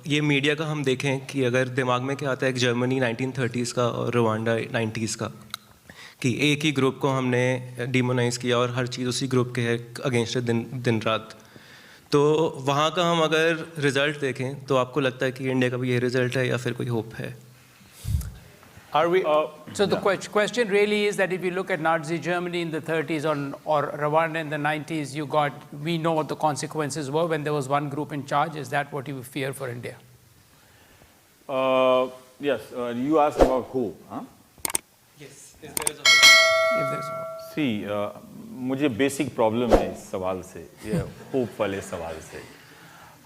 ये media का हम देखें कि अगर दिमाग में क्या आता है, एक जर्मनी 1930s का और रवांडा 90s का, कि एक ही ग्रुप को हमने डिमोनाइज किया और हर चीज़ उसी ग्रुप के है अगेंस्ट दिन रात, तो वहाँ का हम अगर रिजल्ट देखें तो आपको लगता है कि इंडिया का भी ये रिजल्ट है या फिर कोई होप है? So the question really is that if you look at Nazi Germany in the 30s or Rwanda in the 90s, we know what the consequences were when there was one group in charge. Is that what you fear for India? Yes, you asked about hope, huh? Yes, if there is a hope. If there's a hope. See, मुझे basic problem है इस सवाल से, ये hope वाले सवाल से।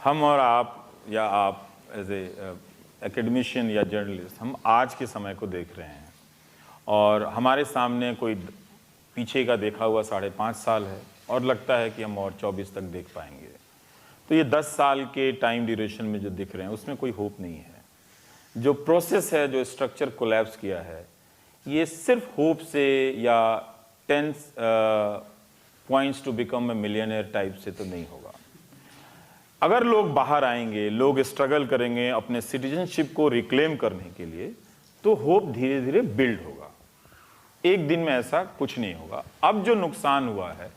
हम और आप या आप एज ए एकेडमिशियन या जर्नलिस्ट, हम आज के समय को देख रहे हैं, और हमारे सामने कोई पीछे का देखा हुआ 5.5 साल है, और लगता है कि हम और 24 तक देख पाएंगे। तो ये 10 साल के टाइम ड्यूरेशन में जो दिख रहे हैं उसमें कोई होप नहीं है। जो प्रोसेस है, जो स्ट्रक्चर कोलैप्स किया है, ये सिर्फ होप से या 10 points to become a millionaire type से तो नहीं होगा। अगर लोग बाहर आएंगे, लोग स्ट्रगल करेंगे अपने सिटीजनशिप को रिक्लेम करने के लिए, तो होप धीरे धीरे बिल्ड होगा। एक दिन में ऐसा कुछ नहीं होगा। अब जो नुकसान हुआ है,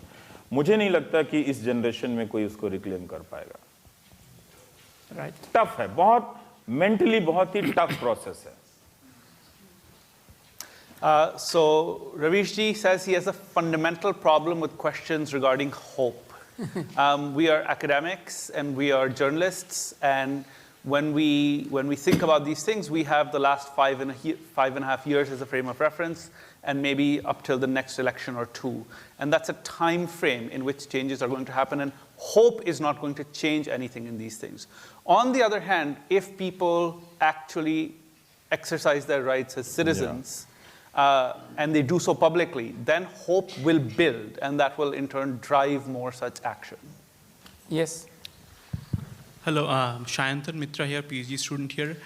मुझे नहीं लगता कि इस जनरेशन में कोई उसको रिक्लेम कर पाएगा। Right. टफ है, बहुत मेंटली बहुत ही टफ प्रोसेस है। So Ravish ji says he has a fundamental problem with questions regarding hope. We are academics and we are journalists, and when we think about these things, we have the last 5.5 years as a frame of reference, and maybe up till the next election or two. And that's a time frame in which changes are going to happen, and hope is not going to change anything in these things. On the other hand, if people actually exercise their rights as citizens, and they do so publicly, then hope will build, and that will in turn drive more such action. Yes. Hello, Shayantan Mitra here, PhD student here.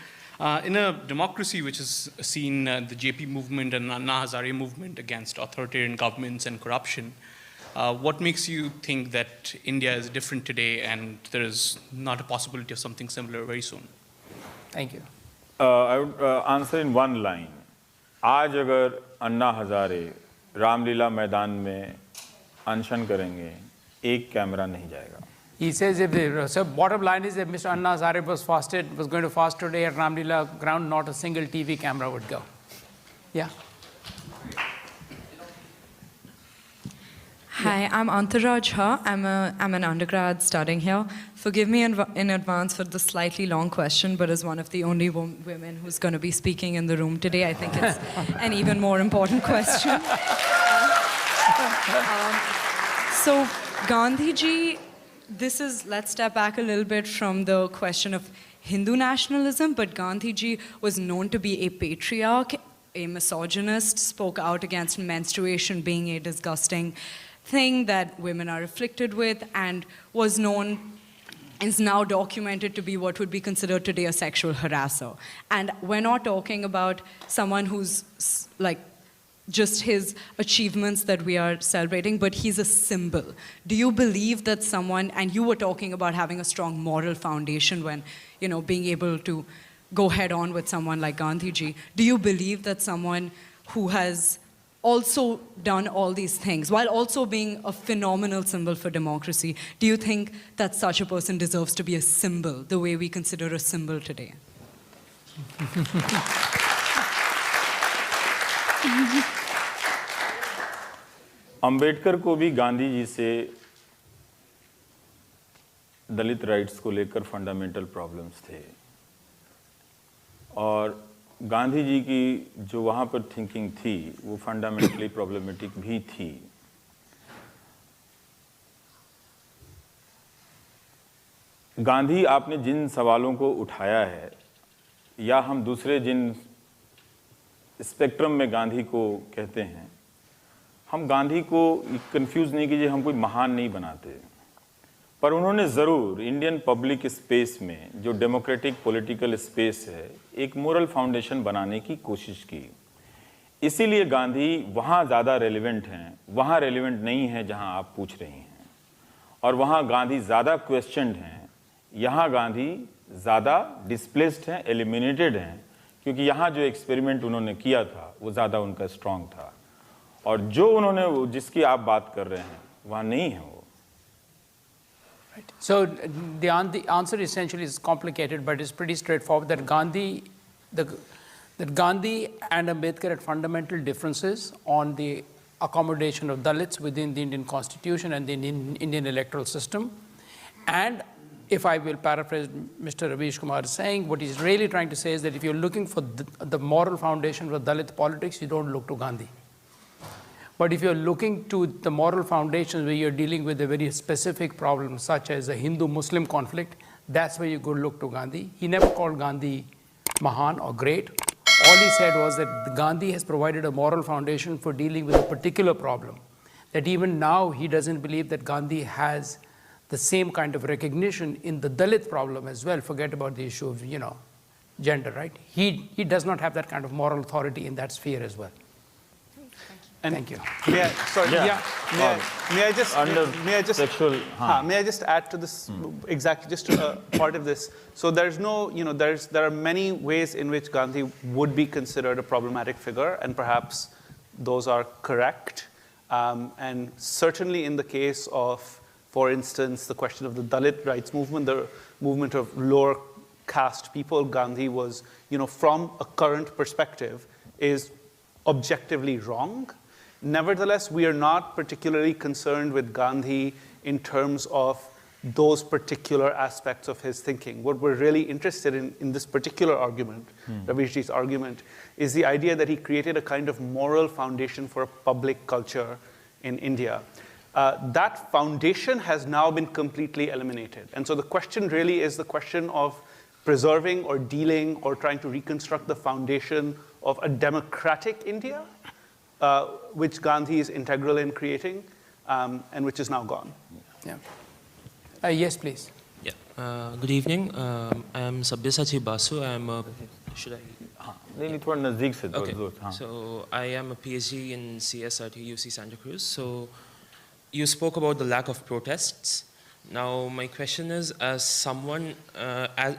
In a democracy which has seen the JP movement and Anna Hazare movement against authoritarian governments and corruption, What makes you think that India is different today and there is not a possibility of something similar very soon? Thank you. I would answer in one line. आज अगर अन्ना हजारे रामलीला मैदान में अनशन करेंगे, एक camera नहीं जाएगा. He says if the so bottom line is if Mr. Anna Hazare was going to fast today at Ramlila ground, not a single TV camera would go. Yeah. Hi, I'm Antaraj Ha. I'm an undergrad studying here. Forgive me in advance for the slightly long question, but as one of the only women who's going to be speaking in the room today, I think it's an even more important question. So Gandhiji, let's step back a little bit from the question of Hindu nationalism, but Gandhiji was known to be a patriarch, a misogynist, spoke out against menstruation being a disgusting thing that women are afflicted with, and is now documented to be what would be considered today a sexual harasser. And we're not talking about someone who's like just his achievements that we are celebrating, but he's a symbol. Do you believe that someone, and you were talking about having a strong moral foundation when, being able to go head on with someone like Gandhiji, do you believe that someone who has also done all these things, while also being a phenomenal symbol for democracy, do you think that such a person deserves to be a symbol, the way we consider a symbol today? Ambedkar को भी गांधी जी से दलित rights को लेकर fundamental problems थे, और गांधी जी की जो वहाँ पर थिंकिंग थी वो फंडामेंटली प्रॉब्लमेटिक भी थी. गांधी आपने जिन सवालों को उठाया है, या हम दूसरे जिन स्पेक्ट्रम में गांधी को कहते हैं, हम गांधी को कंफ्यूज नहीं कीजिए, हम कोई महान नहीं बनाते, पर उन्होंने ज़रूर इंडियन पब्लिक स्पेस में जो डेमोक्रेटिक पॉलिटिकल स्पेस है एक मोरल फाउंडेशन बनाने की कोशिश की. इसीलिए गांधी वहाँ ज़्यादा रेलिवेंट हैं, वहाँ रेलिवेंट नहीं है जहाँ आप पूछ रही हैं, और वहाँ गांधी ज़्यादा क्वेश्चनड हैं, यहाँ गांधी ज़्यादा डिस्प्लेस्ड हैं, एलिमिनेटेड हैं, क्योंकि यहाँ जो एक्सपेरिमेंट उन्होंने किया था वो ज़्यादा उनका स्ट्रॉन्ग था, और जो उन्होंने जिसकी आप बात कर रहे हैं वहाँ नहीं है वो. Right. So the answer essentially is complicated, but it's pretty straightforward that Gandhi and Ambedkar had fundamental differences on the accommodation of Dalits within the Indian Constitution and the Indian electoral system. And if I will paraphrase Mr. Ravish Kumar saying, what he's really trying to say is that if you're looking for the moral foundation for Dalit politics, you don't look to Gandhi. But if you're looking to the moral foundations where you're dealing with a very specific problem, such as a Hindu-Muslim conflict, that's where you go look to Gandhi. He never called Gandhi Mahan or great. All he said was that Gandhi has provided a moral foundation for dealing with a particular problem, that even now he doesn't believe that Gandhi has the same kind of recognition in the Dalit problem as well. Forget about the issue of, gender, right? He does not have that kind of moral authority in that sphere as well. And thank you. May I just add to this exactly just a part of this. So there's no, there are many ways in which Gandhi would be considered a problematic figure, and perhaps those are correct. And certainly in the case of, for instance, the question of the Dalit rights movement, the movement of lower caste people, Gandhi was, from a current perspective, is objectively wrong. Nevertheless, we are not particularly concerned with Gandhi in terms of those particular aspects of his thinking. What we're really interested in this particular argument, Ravishji's argument, is the idea that he created a kind of moral foundation for a public culture in India. That foundation has now been completely eliminated. And so the question really is the question of preserving or dealing or trying to reconstruct the foundation of a democratic India, which Gandhi is integral in creating, and which is now gone. Yeah. Yes, please. Yeah. Good evening. I am Sabyasachi Basu. I am a, should I? Okay. So I am a PhD in CS at UC Santa Cruz. So you spoke about the lack of protests. Now, my question is, as someone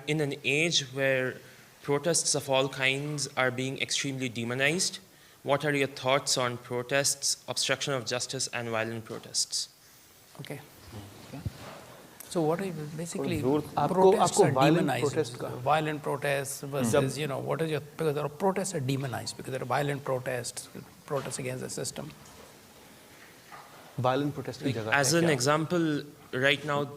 in an age where protests of all kinds are being extremely demonized, what are your thoughts on protests, obstruction of justice, and violent protests? Okay. So what are basically आपको protests are violent demonized. protest का Violent protests versus, you know, what is your, because there are protests are demonized because there are violent protests against the system. violent protest की जगह As है an क्या? example, right now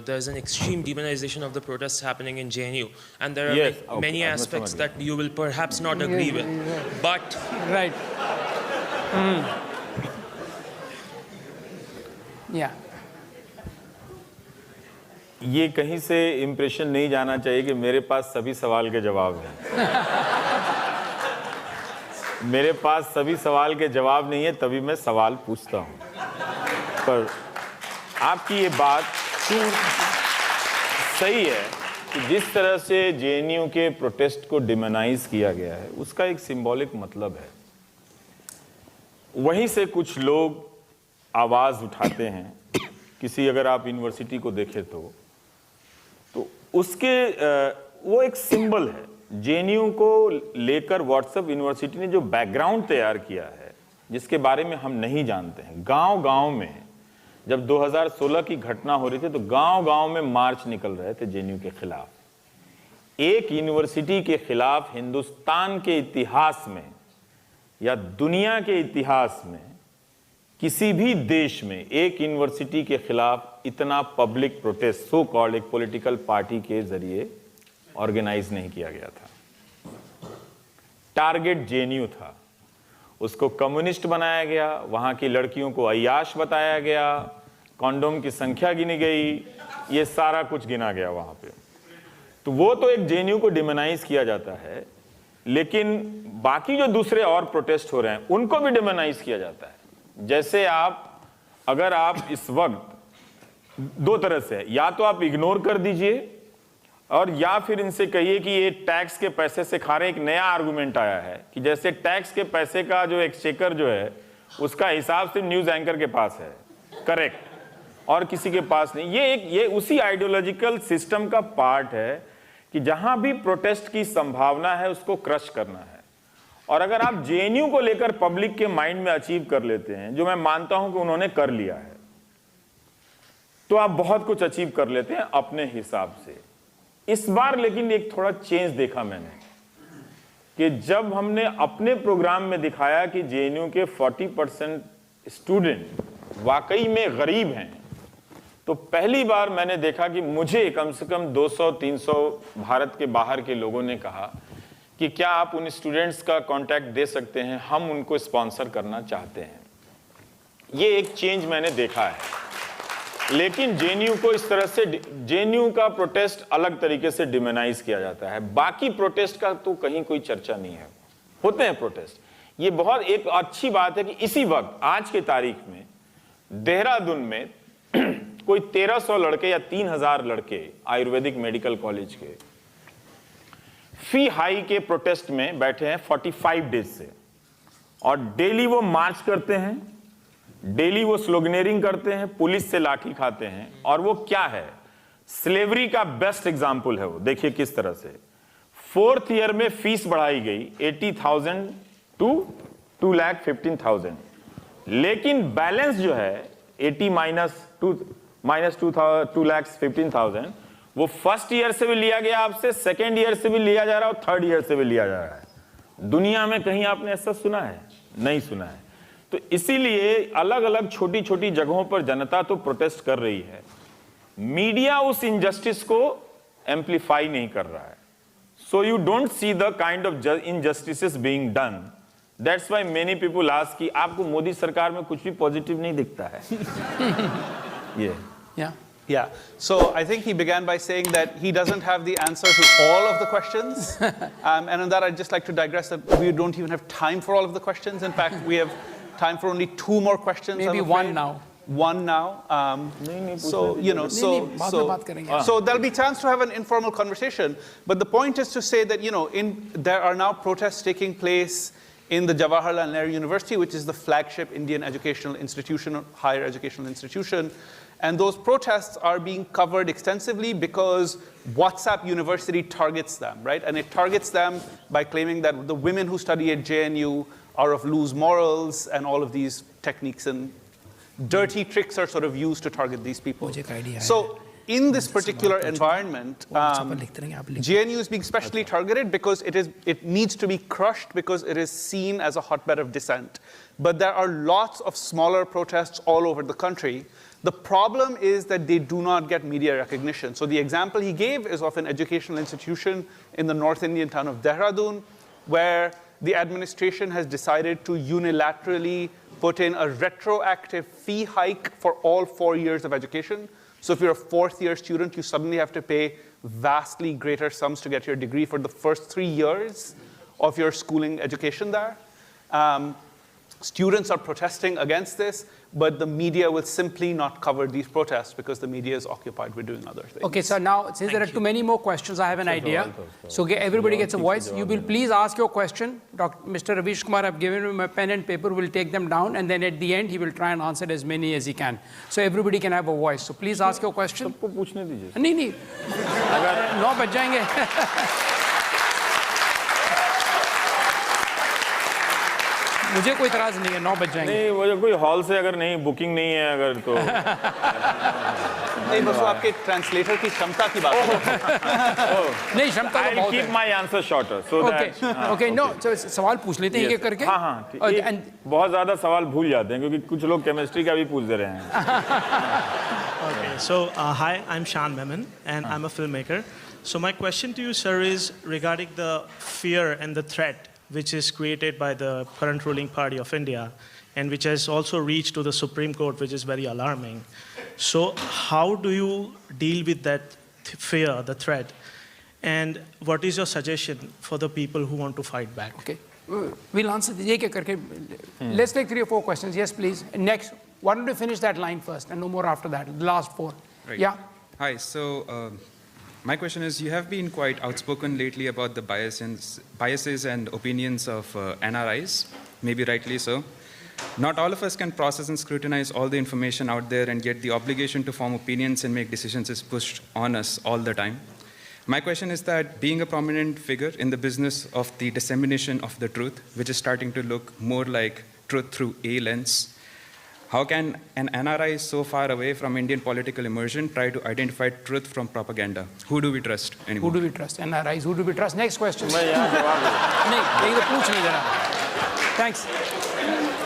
there's an extreme demonization of the protests happening in JNU, and there are Yes, many okay, aspects that you will perhaps not agree with. But Right. Yeah. ये कहीं से impression नहीं जाना चाहिए कि मेरे पास सभी सवाल के जवाब हैं। मेरे पास सभी सवाल के जवाब नहीं है, तभी मैं सवाल पूछता हूँ। पर आपकी ये बात सही है कि जिस तरह से जेएनयू के प्रोटेस्ट को डिमोनाइज किया गया है, उसका एक सिंबॉलिक मतलब है। वहीं से कुछ लोग आवाज़ उठाते हैं। किसी अगर आप यूनिवर्सिटी को देखें तो उसके वो एक सिंबल है। जेएनयू को लेकर व्हाट्सएप यूनिवर्सिटी ने जो बैकग्राउंड तैयार किया है, जिसके बारे में हम नहीं जानते हैं। गांव-गांव में जब 2016 की घटना हो रही थी तो गांव-गांव में मार्च निकल रहे थे जेएनयू के खिलाफ। एक यूनिवर्सिटी के खिलाफ हिंदुस्तान के इतिहास में या दुनिया के इतिहास में किसी भी देश में एक यूनिवर्सिटी के खिलाफ इतना पब्लिक प्रोटेस्ट सो कॉल्ड एक पॉलिटिकल पार्टी के जरिए ऑर्गेनाइज नहीं किया गया था। टारगेट जेएनयू था, उसको कम्युनिस्ट बनाया गया, वहां की लड़कियों को अय्याश बताया गया, कॉन्डोम की संख्या गिनी गई, ये सारा कुछ गिना गया वहां पे। तो वो तो एक जेएनयू को डिमोनाइज किया जाता है, लेकिन बाकी जो दूसरे और प्रोटेस्ट हो रहे हैं उनको भी डिमोनाइज किया जाता है। जैसे अगर आप इस वक्त दो तरह से, या तो आप इग्नोर कर दीजिए और या फिर इनसे कहिए कि ये टैक्स के पैसे से खा रहे। एक नया आर्गुमेंट आया है कि जैसे टैक्स के पैसे का जो एक्सचेकर जो है उसका हिसाब सिर्फ न्यूज एंकर के पास है, करेक्ट, और किसी के पास नहीं। ये उसी आइडियोलॉजिकल सिस्टम का पार्ट है कि जहां भी प्रोटेस्ट की संभावना है उसको क्रश करना है। और अगर आप जेएनयू को लेकर पब्लिक के माइंड में अचीव कर लेते हैं, जो मैं मानता हूं कि उन्होंने कर लिया है, तो आप बहुत कुछ अचीव कर लेते हैं अपने हिसाब से। इस बार लेकिन एक थोड़ा चेंज देखा मैंने कि जब हमने अपने प्रोग्राम में दिखाया कि जेएनयू के 40% स्टूडेंट वाकई में गरीब हैं, तो पहली बार मैंने देखा कि मुझे कम से कम 200-300 भारत के बाहर के लोगों ने कहा कि क्या आप उन स्टूडेंट्स का कांटेक्ट दे सकते हैं, हम उनको स्पॉन्सर करना चाहते हैं। ये एक चेंज मैंने देखा है। लेकिन जेएनयू को इस तरह से, जेएनयू का प्रोटेस्ट अलग तरीके से डिमोनाइज किया जाता है, बाकी प्रोटेस्ट का तो कहीं कोई चर्चा नहीं है। होते हैं प्रोटेस्ट। ये बहुत एक अच्छी बात है कि इसी वक्त आज के तारीख में देहरादून में कोई 1300 लड़के या 3000 लड़के आयुर्वेदिक मेडिकल कॉलेज के फी हाई के प्रोटेस्ट में बैठे हैं 45 डेज से, और डेली वो मार्च करते हैं, डेली वो स्लोगनेरिंग करते हैं, पुलिस से लाठी खाते हैं। और वो क्या है, स्लेवरी का बेस्ट एग्जाम्पल है वो। देखिए किस तरह से 4th ईयर में फीस बढ़ाई गई 80,000 टू 2,15,000, लेकिन बैलेंस जो है 80 माइनस 2,15,000 वो फर्स्ट ईयर से भी लिया गया आपसे, सेकेंड ईयर से भी लिया जा रहा है और थर्ड ईयर से भी लिया जा रहा है। दुनिया में कहीं आपने ऐसा सुना है? नहीं सुना है। तो इसीलिए अलग अलग छोटी छोटी जगहों पर जनता तो प्रोटेस्ट कर रही है, मीडिया उस इनजस्टिस को एम्प्लीफाई नहीं कर रहा है। So you don't see the kind of injustices being done. That's why many people ask कि आपको मोदी सरकार में कुछ भी पॉजिटिव नहीं दिखता है। Yeah. So I think he began by saying that he doesn't have the answer to all of the questions. And on that, I'd just like to digress that we don't even have time for all of the questions. In fact, we have time for only 2 more questions. Maybe one now. One now. So, you know, so there'll be chance to have an informal conversation. But the point is to say that, you know, there are now protests taking place in the Jawaharlal Nehru University, which is the flagship Indian educational institution, higher educational institution. And those protests are being covered extensively because WhatsApp University targets them, right? And it targets them by claiming that the women who study at JNU are of loose morals, and all of these techniques and dirty tricks are sort of used to target these people. So in this particular environment, JNU is being specially targeted because it needs to be crushed because it is seen as a hotbed of dissent. But there are lots of smaller protests all over the country. The problem is that they do not get media recognition. So the example he gave is of an educational institution in the North Indian town of Dehradun, where the administration has decided to unilaterally put in a retroactive fee hike for all 4 years of education. So if you're a fourth-year student, you suddenly have to pay vastly greater sums to get your degree for the first 3 years of your schooling education there. Students are protesting against this, but the media will simply not cover these protests because the media is occupied with doing other things. Okay, so now, since there are too many more questions, I have an idea. So everybody gets a voice. You will please ask your question. Mr. Ravish Kumar, I've given him a pen and paper. We'll take them down, and then at the end, he will try and answer as many as he can. So everybody can have a voice. So please ask your question. सबको पूछने दीजिए. नहीं, अगर 9 बज जाएंगे. मुझे कोई इतराज नहीं है, 9 बज जाएंगे. नहीं, वो कोई हॉल से अगर नहीं बुकिंग नहीं है अगर तो नहीं, बस वो आपके ट्रांसलेटर की क्षमता की बात है. नहीं, क्षमता तो बहुत है. keep my answer shorter so that okay, no, so सवाल पूछ लेते हैं ये करके. हाँ, बहुत ज़्यादा सवाल भूल जाते हैं क्योंकि कुछ लोग केमिस्ट्री का भी पूछ दे रहे हैं. Okay, so hi, I'm Shan Memon, and I'm a filmmaker. So my question to you, sir, is regarding the fear and the threat which is created by the current ruling party of India, and which has also reached to the Supreme Court, which is very alarming. So how do you deal with that fear, the threat, and what is your suggestion for the people who want to fight back? Okay, we'll answer ये क्या करके. Let's take 3 or 4 questions. Yes, please. Next, why don't you finish that line first, and no more after that. The last 4. Right. Yeah. Hi. So. My question is, you have been quite outspoken lately about the biases and opinions of NRIs, maybe rightly so. Not all of us can process and scrutinize all the information out there, and yet the obligation to form opinions and make decisions is pushed on us all the time. My question is that being a prominent figure in the business of the dissemination of the truth, which is starting to look more like truth through a lens, how can an NRI so far away from Indian political immersion try to identify truth from propaganda? Who do we trust anymore? Who do we trust? NRIs. Who do we trust? Next question. नहीं, तो पूछ नहीं जरा. Thanks.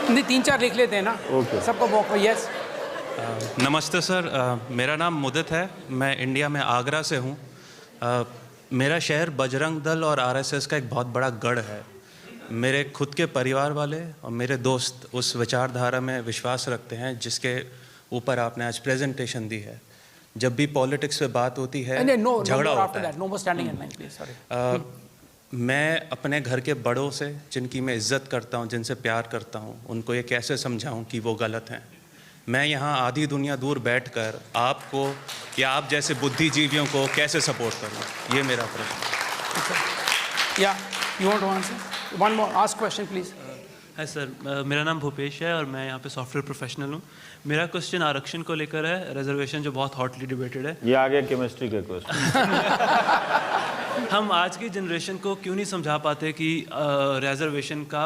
नहीं, 3-4 लिख लेते हैं ना. Okay. सबको मौका. Yes. नमस्ते सर, मेरा नाम मुदित है. मैं इंडिया में आगरा से हूँ. मेरा शहर बजरंग दल और RSS का एक बहुत बड़ा गढ़ है. मेरे खुद के परिवार वाले और मेरे दोस्त उस विचारधारा में विश्वास रखते हैं जिसके ऊपर आपने आज प्रेजेंटेशन दी है. जब भी पॉलिटिक्स पे बात होती है, झगड़ा होता है. मैं अपने घर के बड़ों से, जिनकी मैं इज्जत करता हूँ, जिनसे प्यार करता हूँ, उनको ये कैसे समझाऊँ कि वो गलत हैं. मैं यहाँ आधी दुनिया दूर बैठकर आपको या आप जैसे बुद्धिजीवियों को कैसे सपोर्ट करूँ, ये मेरा प्रश्न है. या you want to answer? One more, ask question please. Hi sir, मेरा नाम भूपेश है और मैं यहाँ पे सॉफ्टवेयर प्रोफेशनल हूँ. मेरा क्वेश्चन आरक्षण को लेकर है, रिजर्वेशन जो बहुत हॉटली डिबेटेड है. ये आ गया केमिस्ट्री का क्वेश्चन. हम आज की जनरेशन को क्यों नहीं समझा पाते कि रिजर्वेशन का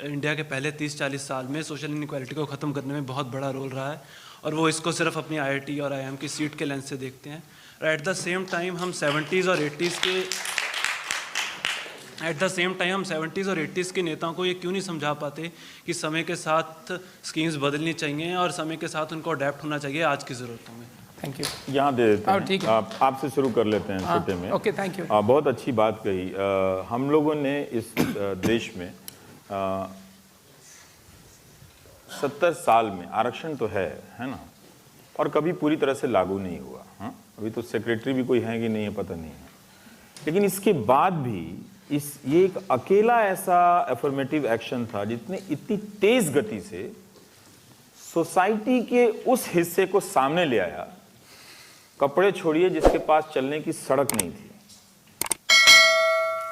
इंडिया के पहले 30-40 साल में सोशल इनइक्वालिटी को ख़त्म करने में बहुत बड़ा रोल रहा है, और वो इसको सिर्फ अपनी IIT और IIM की सीट के लेंस से देखते हैं. एट द सेम टाइम हम 70s और 80s के नेताओं को ये क्यों नहीं समझा पाते कि समय के साथ स्कीम्स बदलनी चाहिए और समय के साथ उनको अडेप्ट होना चाहिए आज की ज़रूरतों में. Thank you. यहाँ दे देते हैं. आपसे शुरू कर लेते हैं छोटे में. Okay, thank you. बहुत अच्छी बात कही. हम लोगों ने इस देश में 70 साल में आरक्षण तो है ना, और कभी पूरी तरह से लागू नहीं हुआ. हाँ, अभी तो सेक्रेटरी भी कोई है कि नहीं है पता नहीं है. लेकिन इसके बाद भी ये एक अकेला ऐसा एफर्मेटिव एक्शन था जितने इतनी तेज गति से सोसाइटी के उस हिस्से को सामने ले आया, कपड़े छोड़िए, जिसके पास चलने की सड़क नहीं थी.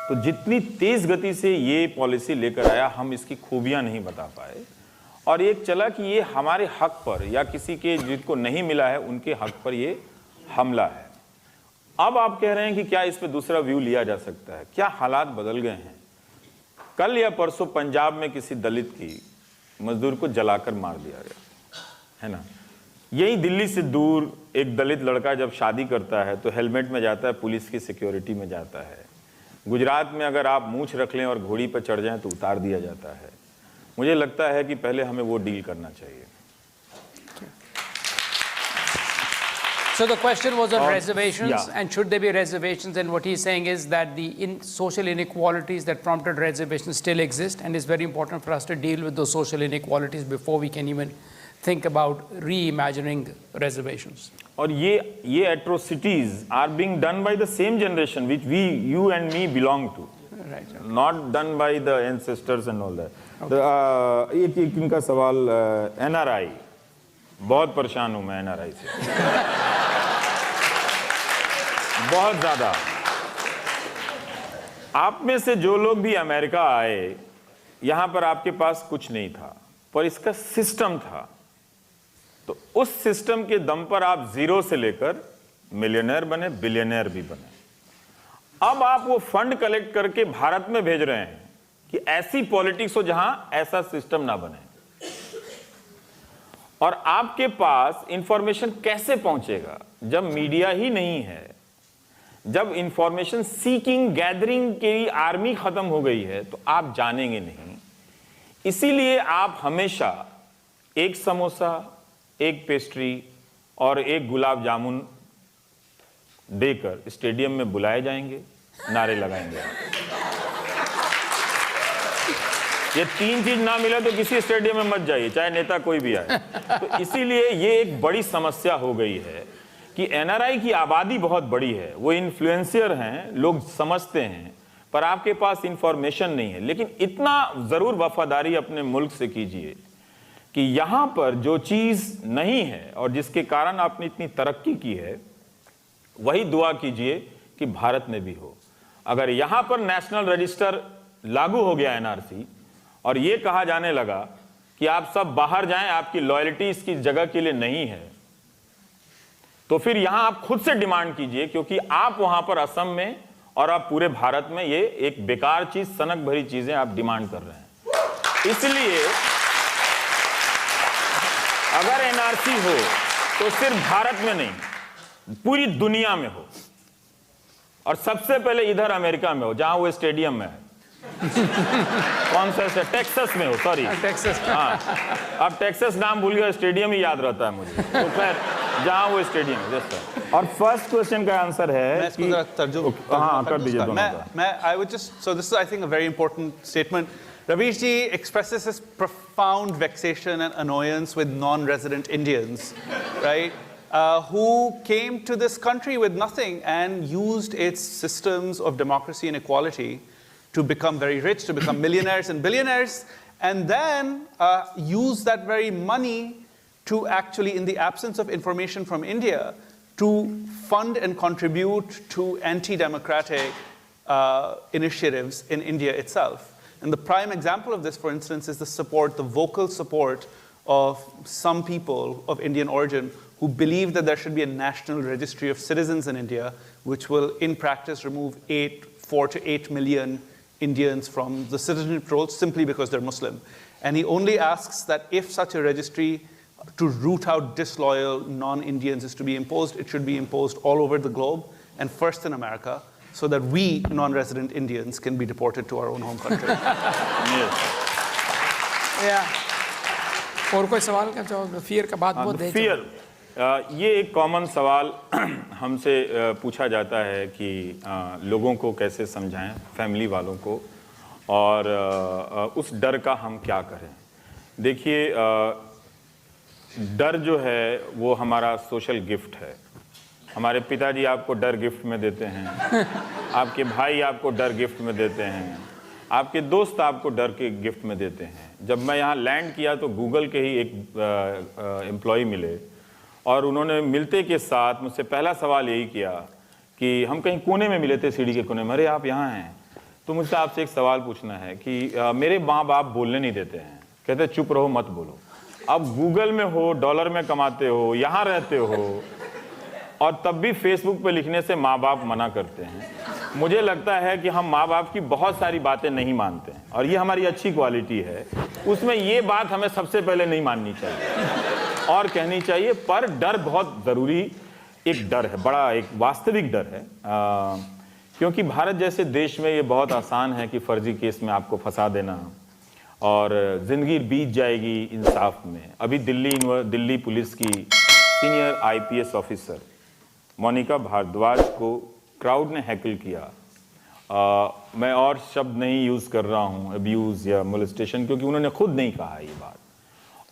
तो जितनी तेज गति से ये पॉलिसी लेकर आया, हम इसकी खूबियां नहीं बता पाए। और एक चला कि ये हमारे हक पर या किसी के जिनको नहीं मिला है उनके हक पर ये हमला है। अब आप कह रहे हैं कि क्या इस पर दूसरा व्यू लिया जा सकता है? क्या हालात बदल गए हैं? कल या परसों पंजाब में किसी दलित की मजदूर को जलाकर मार दिया गया, है ना। यही दिल्ली से दूर एक दलित लड़का जब शादी करता है तो हेलमेट में जाता है, पुलिस की सिक्योरिटी में जाता है। गुजरात में अगर आप मूंछ रख लें और घोड़ी पर चढ़ जाएं तो उतार दिया जाता है। मुझे लगता है कि पहले हमें वो डील करना चाहिए। So the question was on reservations, and should there be reservations? And what he's saying is that the social inequalities that prompted reservations still exist, and it's very important for us to deal with those social inequalities before we can even think about reimagining reservations. और ये atrocities are being done by the same generation which you and me belong to, right? Not done by the ancestors and all that. एक इनका सवाल NRI, बहुत परेशान हूं मैं NRI से बहुत ज्यादा। आप में से जो लोग भी अमेरिका आए, यहां पर आपके पास कुछ नहीं था, पर इसका सिस्टम था। तो उस सिस्टम के दम पर आप जीरो से लेकर मिलियनेयर बने, बिलियनेयर भी बने। अब आप वो फंड कलेक्ट करके भारत में भेज रहे हैं कि ऐसी पॉलिटिक्स हो जहां ऐसा सिस्टम ना बने। और आपके पास इंफॉर्मेशन कैसे पहुंचेगा जब मीडिया ही नहीं है, जब इंफॉर्मेशन सीकिंग गैदरिंग की आर्मी खत्म हो गई है तो आप जानेंगे नहीं। इसीलिए आप हमेशा एक समोसा, एक पेस्ट्री और एक गुलाब जामुन देकर स्टेडियम में बुलाए जाएंगे, नारे लगाएंगे। ये तीन चीज ना मिले तो किसी स्टेडियम में मत जाइए, चाहे नेता कोई भी आए। तो इसीलिए ये एक बड़ी समस्या हो गई है कि एनआरआई की आबादी बहुत बड़ी है, वो इन्फ्लुएंसियर हैं, लोग समझते हैं, पर आपके पास इंफॉर्मेशन नहीं है। लेकिन इतना जरूर वफादारी अपने मुल्क से कीजिए कि यहां पर जो चीज नहीं है और जिसके कारण आपने इतनी तरक्की की है, वही दुआ कीजिए कि भारत में भी हो। अगर यहां पर नेशनल रजिस्टर लागू हो गया एनआरसी और यह कहा जाने लगा कि आप सब बाहर जाएं, आपकी लॉयल्टी इसकी जगह के लिए नहीं है, तो फिर यहां आप खुद से डिमांड कीजिए, क्योंकि आप वहां पर असम में और आप पूरे भारत में ये एक बेकार चीज, सनक भरी चीजें आप डिमांड कर रहे हैं। इसलिए अगर एनआरसी हो तो सिर्फ भारत में नहीं, पूरी दुनिया में हो, और सबसे पहले इधर अमेरिका में हो जहां वो स्टेडियम में है। कौन सा है? टेक्सास में हो, सॉरी टेक्सास। हाँ, अब टेक्सास नाम भूल गया, स्टेडियम ही याद रहता है मुझे। तो फिर जहां वो स्टेडियम है। और फर्स्ट क्वेश्चन का आंसर है कि हाँ, कर दीजिए दोनों का। I would just, so this is I think a very important statement. Ravish ji expresses his profound vexation and annoyance with non-resident Indians, right? Who came to this country with nothing and used its systems of democracy and equality to become very rich, to become millionaires and billionaires, and then use that very money to actually, in the absence of information from India, to fund and contribute to anti-democratic initiatives in India itself. And the prime example of this, for instance, is the support, the vocal support of some people of Indian origin who believe that there should be a national registry of citizens in India, which will, in practice, remove 4 to 8 million Indians from the citizenship rolls simply because they're Muslim. And he only asks that if such a registry to root out disloyal non-Indians is to be imposed, it should be imposed all over the globe, and first in America, so that we non-resident Indians can be deported to our own home country. और कोई सवाल का जवाब? Fear का बात बहुत है। Fear, ये एक कॉमन सवाल हमसे पूछा जाता है कि लोगों को कैसे समझाएं, फैमिली वालों को, और उस डर का हम क्या करें। देखिए, डर जो है वो हमारा सोशल गिफ्ट है। हमारे पिताजी आपको डर गिफ्ट में देते हैं, आपके भाई आपको डर गिफ्ट में देते हैं, आपके दोस्त आपको डर के गिफ्ट में देते हैं। जब मैं यहाँ लैंड किया तो गूगल के ही एक एम्प्लॉय मिले, और उन्होंने मिलते के साथ मुझसे पहला सवाल यही किया कि हम कहीं कोने में मिले थे, सीढ़ी के कोने में, अरे आप यहाँ हैं, तो मुझसे आपसे एक सवाल पूछना है कि मेरे माँ बाप बोलने नहीं देते हैं, कहते चुप रहो मत बोलो। अब गूगल में हो, डॉलर में कमाते हो, यहाँ रहते हो, और तब भी फेसबुक पे लिखने से माँ बाप मना करते हैं। मुझे लगता है कि हम माँ बाप की बहुत सारी बातें नहीं मानते हैं, और ये हमारी अच्छी क्वालिटी है। उसमें ये बात हमें सबसे पहले नहीं माननी चाहिए और कहनी चाहिए, पर डर बहुत ज़रूरी एक डर है, बड़ा एक वास्तविक डर है। क्योंकि भारत जैसे देश में ये बहुत आसान है कि फर्जी केस में आपको फंसा देना और ज़िंदगी बीत जाएगी इंसाफ में। अभी दिल्ली पुलिस की senior IPS officer Monika Bhardwaj को क्राउड ने हैकल किया। मैं और शब्द नहीं यूज़ कर रहा हूँ, अब्यूज़ या मोलेस्टेशन, क्योंकि उन्होंने खुद नहीं कहा ये बात,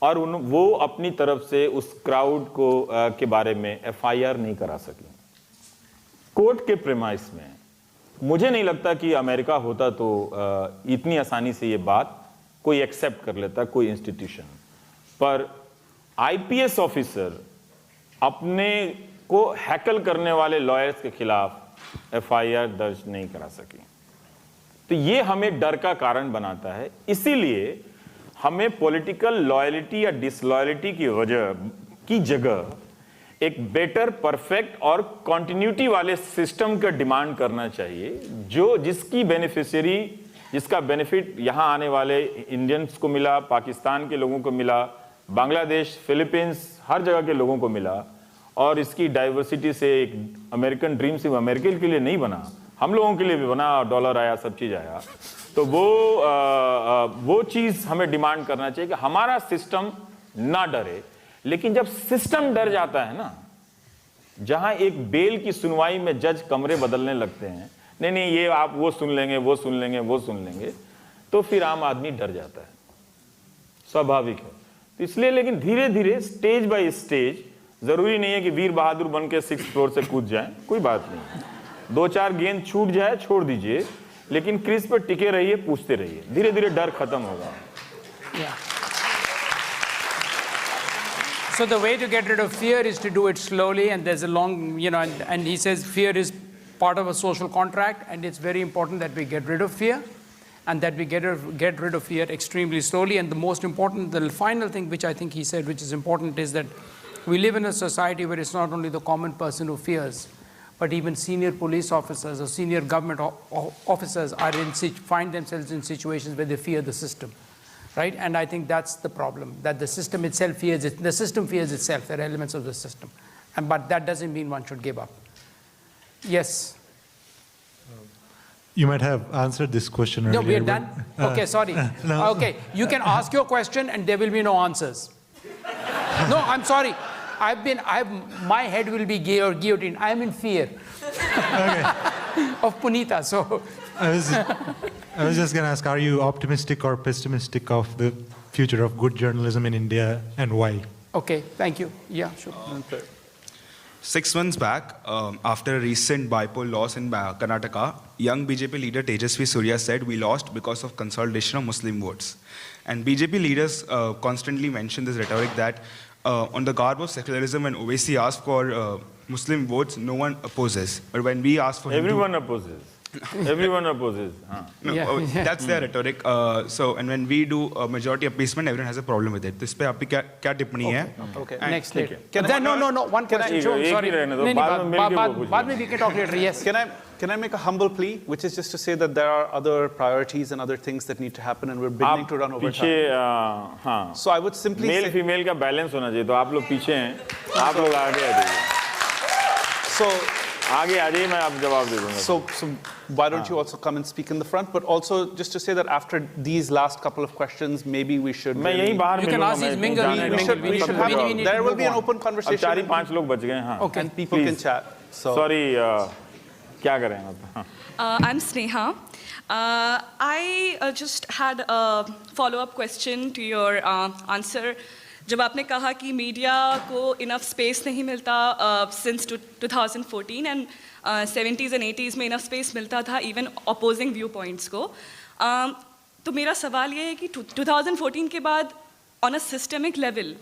और वो अपनी तरफ से उस क्राउड को के बारे में FIR नहीं करा सकी कोर्ट के प्रेमाइस में। मुझे नहीं लगता कि अमेरिका होता तो इतनी आसानी से ये बात कोई एक्सेप्ट कर लेता, कोई इंस्टीट्यूशन। पर IPS ऑफिसर अपने को हैकल करने वाले लॉयर्स के खिलाफ FIR दर्ज नहीं करा सकी, तो ये हमें डर का कारण बनाता है। इसीलिए हमें पॉलिटिकल लॉयल्टी या डिसलॉयल्टी की जगह एक बेटर, परफेक्ट और कॉन्टिन्यूटी वाले सिस्टम का डिमांड करना चाहिए, जिसका बेनिफिट यहाँ आने वाले इंडियंस को मिला, पाकिस्तान के लोगों को मिला, बांग्लादेश, फिलीपींस, हर जगह के लोगों को मिला। और इसकी डाइवर्सिटी से एक अमेरिकन ड्रीम सिर्फ अमेरिकन के लिए नहीं बना, हम लोगों के लिए भी बना, डॉलर आया, सब चीज़ आया। तो वो चीज़ हमें डिमांड करना चाहिए कि हमारा सिस्टम ना डरे। लेकिन जब सिस्टम डर जाता है ना, जहां एक बेल की सुनवाई में जज कमरे बदलने लगते हैं, नहीं ये आप वो सुन लेंगे, वो सुन लेंगे, वो सुन लेंगे, तो फिर आम आदमी डर जाता है, स्वाभाविक है। तो इसलिए लेकिन धीरे धीरे, स्टेज बाय स्टेज, जरूरी नहीं है कि वीर बहादुर बन के 6th फ्लोर से कूद जाए, कोई बात नहीं। 2-4 गेंद छूट जाए छोड़ दीजिए, लेकिन क्रीज पर टिके रहिए, पूछते रहिए, धीरे धीरे डर खत्म होगा। So the way to get rid of fear is to do it slowly, and there's a long, and he says fear is part of a social contract, and it's very important that we get rid of fear, and that we get rid of fear extremely slowly. And the most important, the final thing which I think he said, which is important, is that we live in a society where it's not only the common person who fears, but even senior police officers or senior government officers find themselves in situations where they fear the system. Right? And I think that's the problem, that the system itself fears it. The system fears itself. There are elements of the system. But that doesn't mean one should give up. Yes? You might have answered this question earlier. No, we are done? Okay, sorry. No. Okay, you can ask your question and there will be no answers. No, I'm sorry. My head will be guillotined. I'm in fear of Punita, so... I was just going to ask, are you optimistic or pessimistic of the future of good journalism in India, and why? Okay, thank you. Yeah, sure. 6 months back, after a recent bipolar loss in Karnataka, young BJP leader Tejasvi Surya said we lost because of consolidation of Muslim votes. And BJP leaders constantly mention this rhetoric that on the garb of secularism, when Owaisi asked for Muslim votes, no one opposes. But when we ask for everyone opposes. Everyone opposes. That's their rhetoric. And when we do majority appeasement, everyone has a problem with it. तो इस पे आपकी क्या टिप्पणी है? Okay. Next later. No. One question. Sorry. बाद में we can talk later. Yes. Can I make a humble plea, which is just to say that there are other priorities and other things that need to happen, and we're beginning to run over time. हाँ. So I would simply say, male female का balance होना चाहिए. तो आप लोग पीछे हैं, आप लोग आगे आ जाइए. So आगे आ जाइए, मैं आप जवाब दे दूँगा. So why don't you also come and speak in the front? But also just to say that after these last couple of questions, maybe we should. मैं यहीं बाहर मिलूँगा. You can ask these mingle. We should have. There will be an open conversation. अब 4-5 लोग बच गए. हाँ. Okay. And people can chat. So sorry. क्या करें आप? I'm Sneha. I just had a follow-up question to your answer. जब आपने कहा कि मीडिया को इनफ स्पेस नहीं मिलता since 2014 and 70s and 80s में इनफ स्पेस मिलता था इवन अपोजिंग व्यू पॉइंट्स को, तो मेरा सवाल ये है कि 2014 के बाद ऑन अ सिस्टमिक लेवल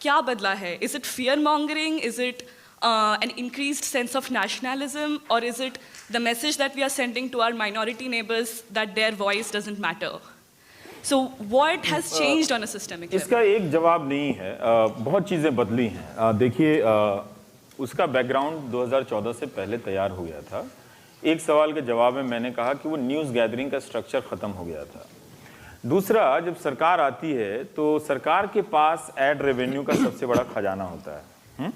क्या बदला है? Is it fear mongering? Is it an increased sense of nationalism, or is it the message that we are sending to our minority neighbors that their voice doesn't matter? So what has changed on a systemic level? इसका एक जवाब नहीं है, बहुत चीज़ें बदली हैं। देखिए, उसका बैकग्राउंड 2014 से पहले तैयार हो गया था। एक सवाल के जवाब में मैंने कहा कि वो न्यूज़ गैदरिंग का स्ट्रक्चर ख़त्म हो गया था। दूसरा, जब सरकार आती है तो सरकार के पास एड रेवेन्यू का सबसे बड़ा खजाना होता है।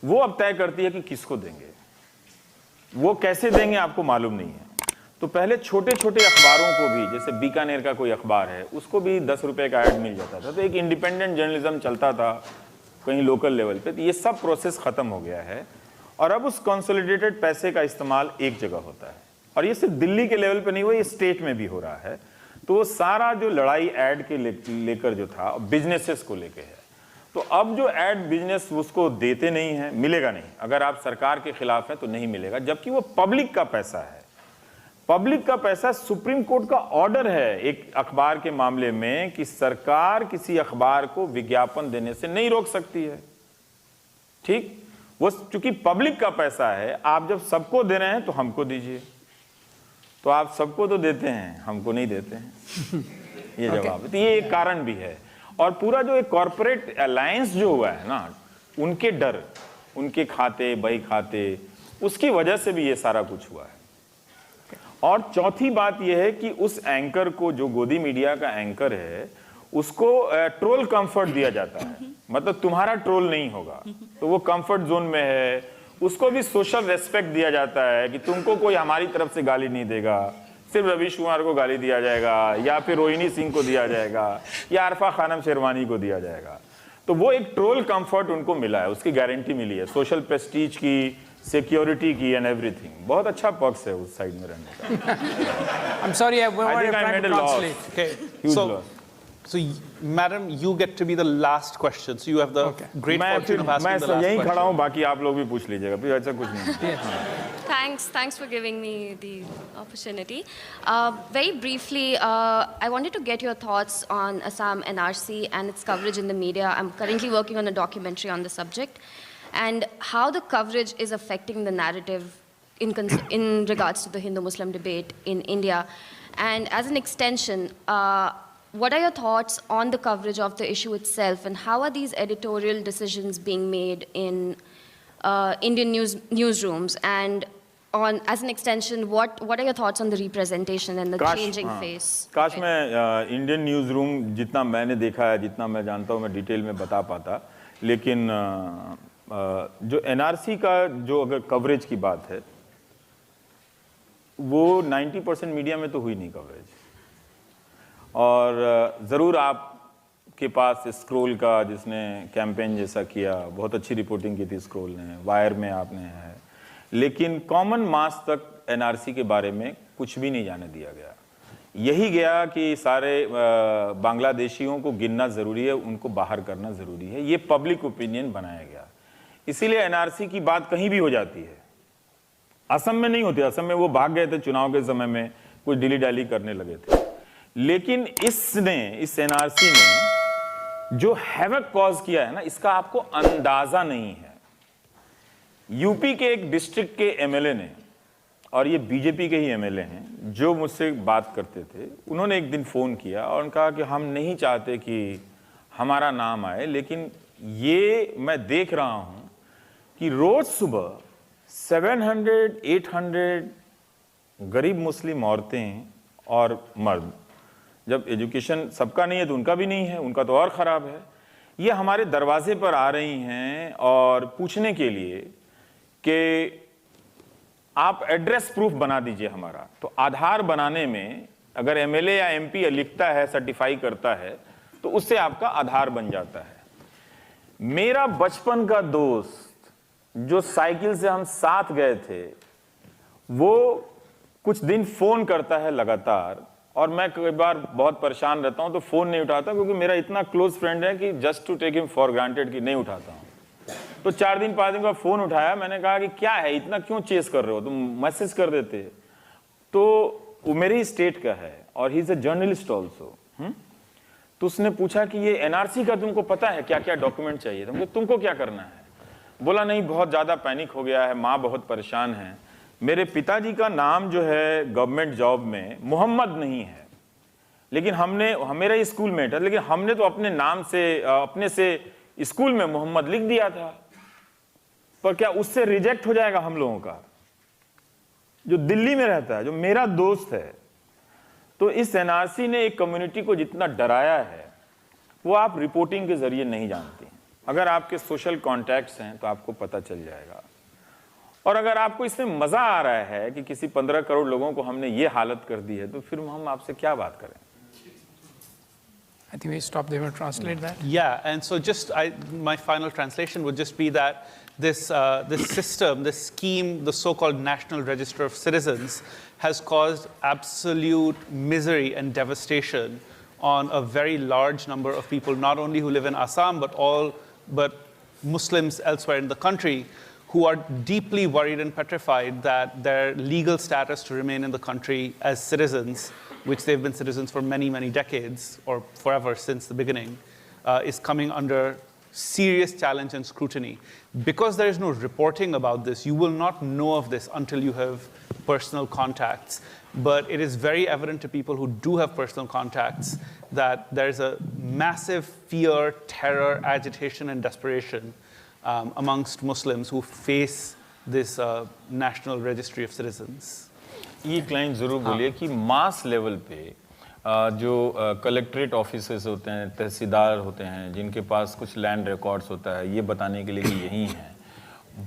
वो अब तय करती है कि किसको देंगे, वो कैसे देंगे आपको मालूम नहीं है। तो पहले छोटे छोटे अखबारों को भी, जैसे बीकानेर का कोई अखबार है, उसको भी 10 रुपए का ऐड मिल जाता था, तो एक इंडिपेंडेंट जर्नलिज्म चलता था कहीं लोकल लेवल पे। तो ये सब प्रोसेस खत्म हो गया है और अब उस कंसोलिडेटेड पैसे का इस्तेमाल एक जगह होता है, और ये सिर्फ दिल्ली के लेवल पे नहीं हुआ, ये स्टेट में भी हो रहा है। तो वो सारा जो लड़ाई ऐड के लेकर जो था, बिजनेसेस को लेके है। तो अब जो ऐड बिजनेस उसको देते नहीं है, मिलेगा नहीं। अगर आप सरकार के खिलाफ हैं तो नहीं मिलेगा, जबकि वो पब्लिक का पैसा है। पब्लिक का पैसा, सुप्रीम कोर्ट का ऑर्डर है एक अखबार के मामले में कि सरकार किसी अखबार को विज्ञापन देने से नहीं रोक सकती है। ठीक, वो चूंकि पब्लिक का पैसा है, आप जब सबको दे रहे हैं तो हमको दीजिए। तो आप सबको तो देते हैं, हमको नहीं देते हैं। ये जवाब है। तो ये एक कारण भी है। और पूरा जो एक कॉर्पोरेट अलायंस जो हुआ है ना, उनके डर, उनके खाते बही खाते, उसकी वजह से भी ये सारा कुछ हुआ है। और चौथी बात यह है कि उस एंकर को, जो गोदी मीडिया का एंकर है, उसको ट्रोल कंफर्ट दिया जाता है। मतलब तुम्हारा ट्रोल नहीं होगा, तो वो कंफर्ट जोन में है। उसको भी सोशल रेस्पेक्ट दिया जाता है कि तुमको कोई हमारी तरफ से गाली नहीं देगा, सिर्फ रवीश कुमार को गाली दिया जाएगा, या फिर रोहिणी सिंह को दिया जाएगा, या अरफा खानम शेरवानी को दिया जाएगा। तो वो एक ट्रोल कंफर्ट उनको मिला है, उसकी गारंटी मिली है, सोशल प्रेस्टीज की, सिक्योरिटी की एंड एवरीथिंग। बहुत अच्छा पक्ष है उस साइड में रहने का। I'm sorry, I think I made a loss. Okay. Huge So, loss. Madam, you get to be the last question. So you have the great fortune of asking the last यहीं question. खड़ा हूँ, बाकी आप लोग भी पूछ लीजिएगा, फिर ऐसा कुछ नहीं। Thanks for giving me the opportunity. Very briefly, I wanted to get your thoughts on Assam NRC and its coverage in the media. I'm currently working on a documentary on the subject, and how the coverage is affecting the narrative in regards to the Hindu-Muslim debate in India. And as an extension, what are your thoughts on the coverage of the issue itself, and how are these editorial decisions being made in Indian newsrooms? And as an extension, what are your thoughts on the representation and the changing face? काश मैं Indian news room जितना मैंने देखा है, जितना मैं जानता हूँ, मैं डिटेल में बता पाता। लेकिन जो एनआरसी का जो अगर कवरेज की बात है, वो 90% मीडिया में तो हुई नहीं कवरेज। और ज़रूर आपके पास स्क्रोल का, जिसने कैंपेन जैसा किया, बहुत अच्छी रिपोर्टिंग की थी स्क्रोल ने, वायर में आपने है, लेकिन कॉमन मास तक एनआरसी के बारे में कुछ भी नहीं जाने दिया गया। यही गया कि सारे बांग्लादेशियों को गिनना ज़रूरी है, उनको बाहर करना ज़रूरी है, ये पब्लिक ओपिनियन बनाया गया। इसीलिए एनआरसी की बात कहीं भी हो जाती है। असम में नहीं होती, असम में वो भाग गए थे चुनाव के समय में, कुछ डिली डाली करने लगे थे। लेकिन इस एनआरसी ने जो हैवक कॉज किया है ना, इसका आपको अंदाजा नहीं है। यूपी के एक डिस्ट्रिक्ट के एमएलए ने, और ये बीजेपी के ही एमएलए हैं, जो मुझसे बात करते थे, उन्होंने एक दिन फ़ोन किया और कहा कि हम नहीं चाहते कि हमारा नाम आए, लेकिन ये मैं देख रहा हूँ कि रोज़ सुबह 700-800 गरीब मुस्लिम औरतें और मर्द, जब एजुकेशन सबका नहीं है तो उनका भी नहीं है, उनका तो और ख़राब है, ये हमारे दरवाजे पर आ रही हैं और पूछने के लिए कि आप एड्रेस प्रूफ बना दीजिए हमारा। तो आधार बनाने में अगर एमएलए या एमपी लिखता है, सर्टिफाई करता है, तो उससे आपका आधार बन जाता है। मेरा बचपन का दोस्त जो साइकिल से हम साथ गए थे, वो कुछ दिन फ़ोन करता है लगातार, और मैं कई बार बहुत परेशान रहता हूं तो फ़ोन नहीं उठाता, क्योंकि मेरा इतना क्लोज फ्रेंड है कि just to take him for granted कि नहीं उठाता हूं। तो 4 दिन 5 दिन का फ़ोन उठाया, मैंने कहा कि क्या है, इतना क्यों चेस कर रहे हो, तुम मैसेज कर देते। तो वो मेरे ही स्टेट का है और he is a journalist also. तो उसने पूछा कि ये एनआरसी का तुमको पता है क्या क्या डॉक्यूमेंट चाहिए? तुमको क्या करना है? बोला नहीं बहुत ज़्यादा पैनिक हो गया है, माँ बहुत परेशान है। मेरे पिताजी का नाम जो है गवर्नमेंट जॉब में मोहम्मद नहीं है, लेकिन मेरा स्कूल मेट है, लेकिन हमने तो अपने नाम से अपने से स्कूल में मोहम्मद लिख दिया था। पर क्या उससे रिजेक्ट हो जाएगा हम लोगों का? जो दिल्ली में रहता है, जो मेरा दोस्त है, तो इस एनआरसी ने एक कम्युनिटी को जितना डराया है वो आप रिपोर्टिंग के जरिए नहीं जानती। अगर आपके सोशल कॉन्टैक्ट्स हैं तो आपको पता चल जाएगा। और अगर आपको इसमें मजा आ रहा है कि किसी 15 करोड़ लोगों को हमने ये हालत कर दी है, तो फिर हम आपसे क्या बात करें? I think we stop there and translate that. Yeah, and so my final translation would just be that this system, this scheme, the so-called National Register of Citizens, has caused absolute misery and devastation on a very large number of people, not only who live in Assam, but Muslims elsewhere in the country, who are deeply worried and petrified that their legal status to remain in the country as citizens, which they've been citizens for many, many decades, or forever since the beginning, is coming under serious challenge and scrutiny. Because there is no reporting about this, you will not know of this until you have personal contacts. But it is very evident to people who do have personal contacts that there's a massive fear, terror, agitation, and desperation amongst Muslims who face this National Registry of Citizens. एक line जरूर बोलिए कि mass level पे जो collectorate officers होते हैं, तहसीलदार होते हैं, जिनके पास कुछ लैंड रिकॉर्ड्स होता है, ये बताने के लिए कि यही हैं,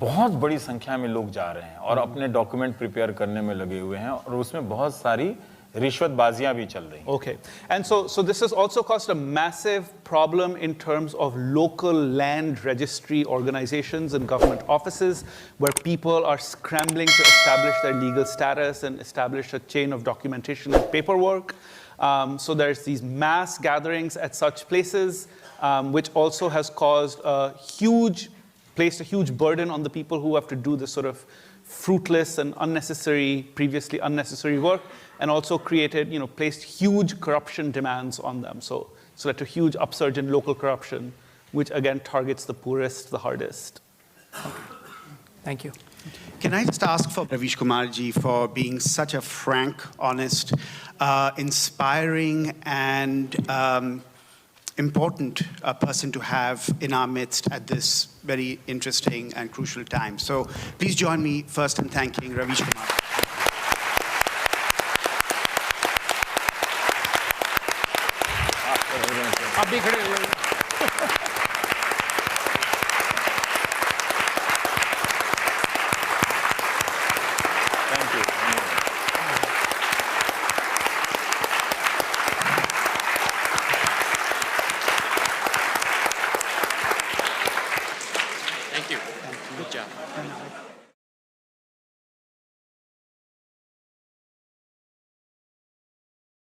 बहुत बड़ी संख्या में लोग जा रहे हैं और अपने डॉक्यूमेंट प्रिपेयर करने में लगे हुए हैं, और उसमें बहुत सारी रिश्वतबाजियां भी चल रही हैं. Okay, and so this has also caused a massive problem in terms of local land registry organizations and government offices, where people are scrambling to establish their legal status and establish a chain of documentation and paperwork. So there's these mass gatherings at such places, which also has placed a huge burden on the people who have to do this sort of fruitless and previously unnecessary work, and also placed huge corruption demands on them. So led to huge upsurge in local corruption, which again targets the poorest, the hardest. Thank you. Can I just ask for Ravish Kumar ji for being such a frank, honest, inspiring, and important person to have in our midst at this very interesting and crucial time. So please join me first in thanking Ravish Kumar. आप भी खड़े हुए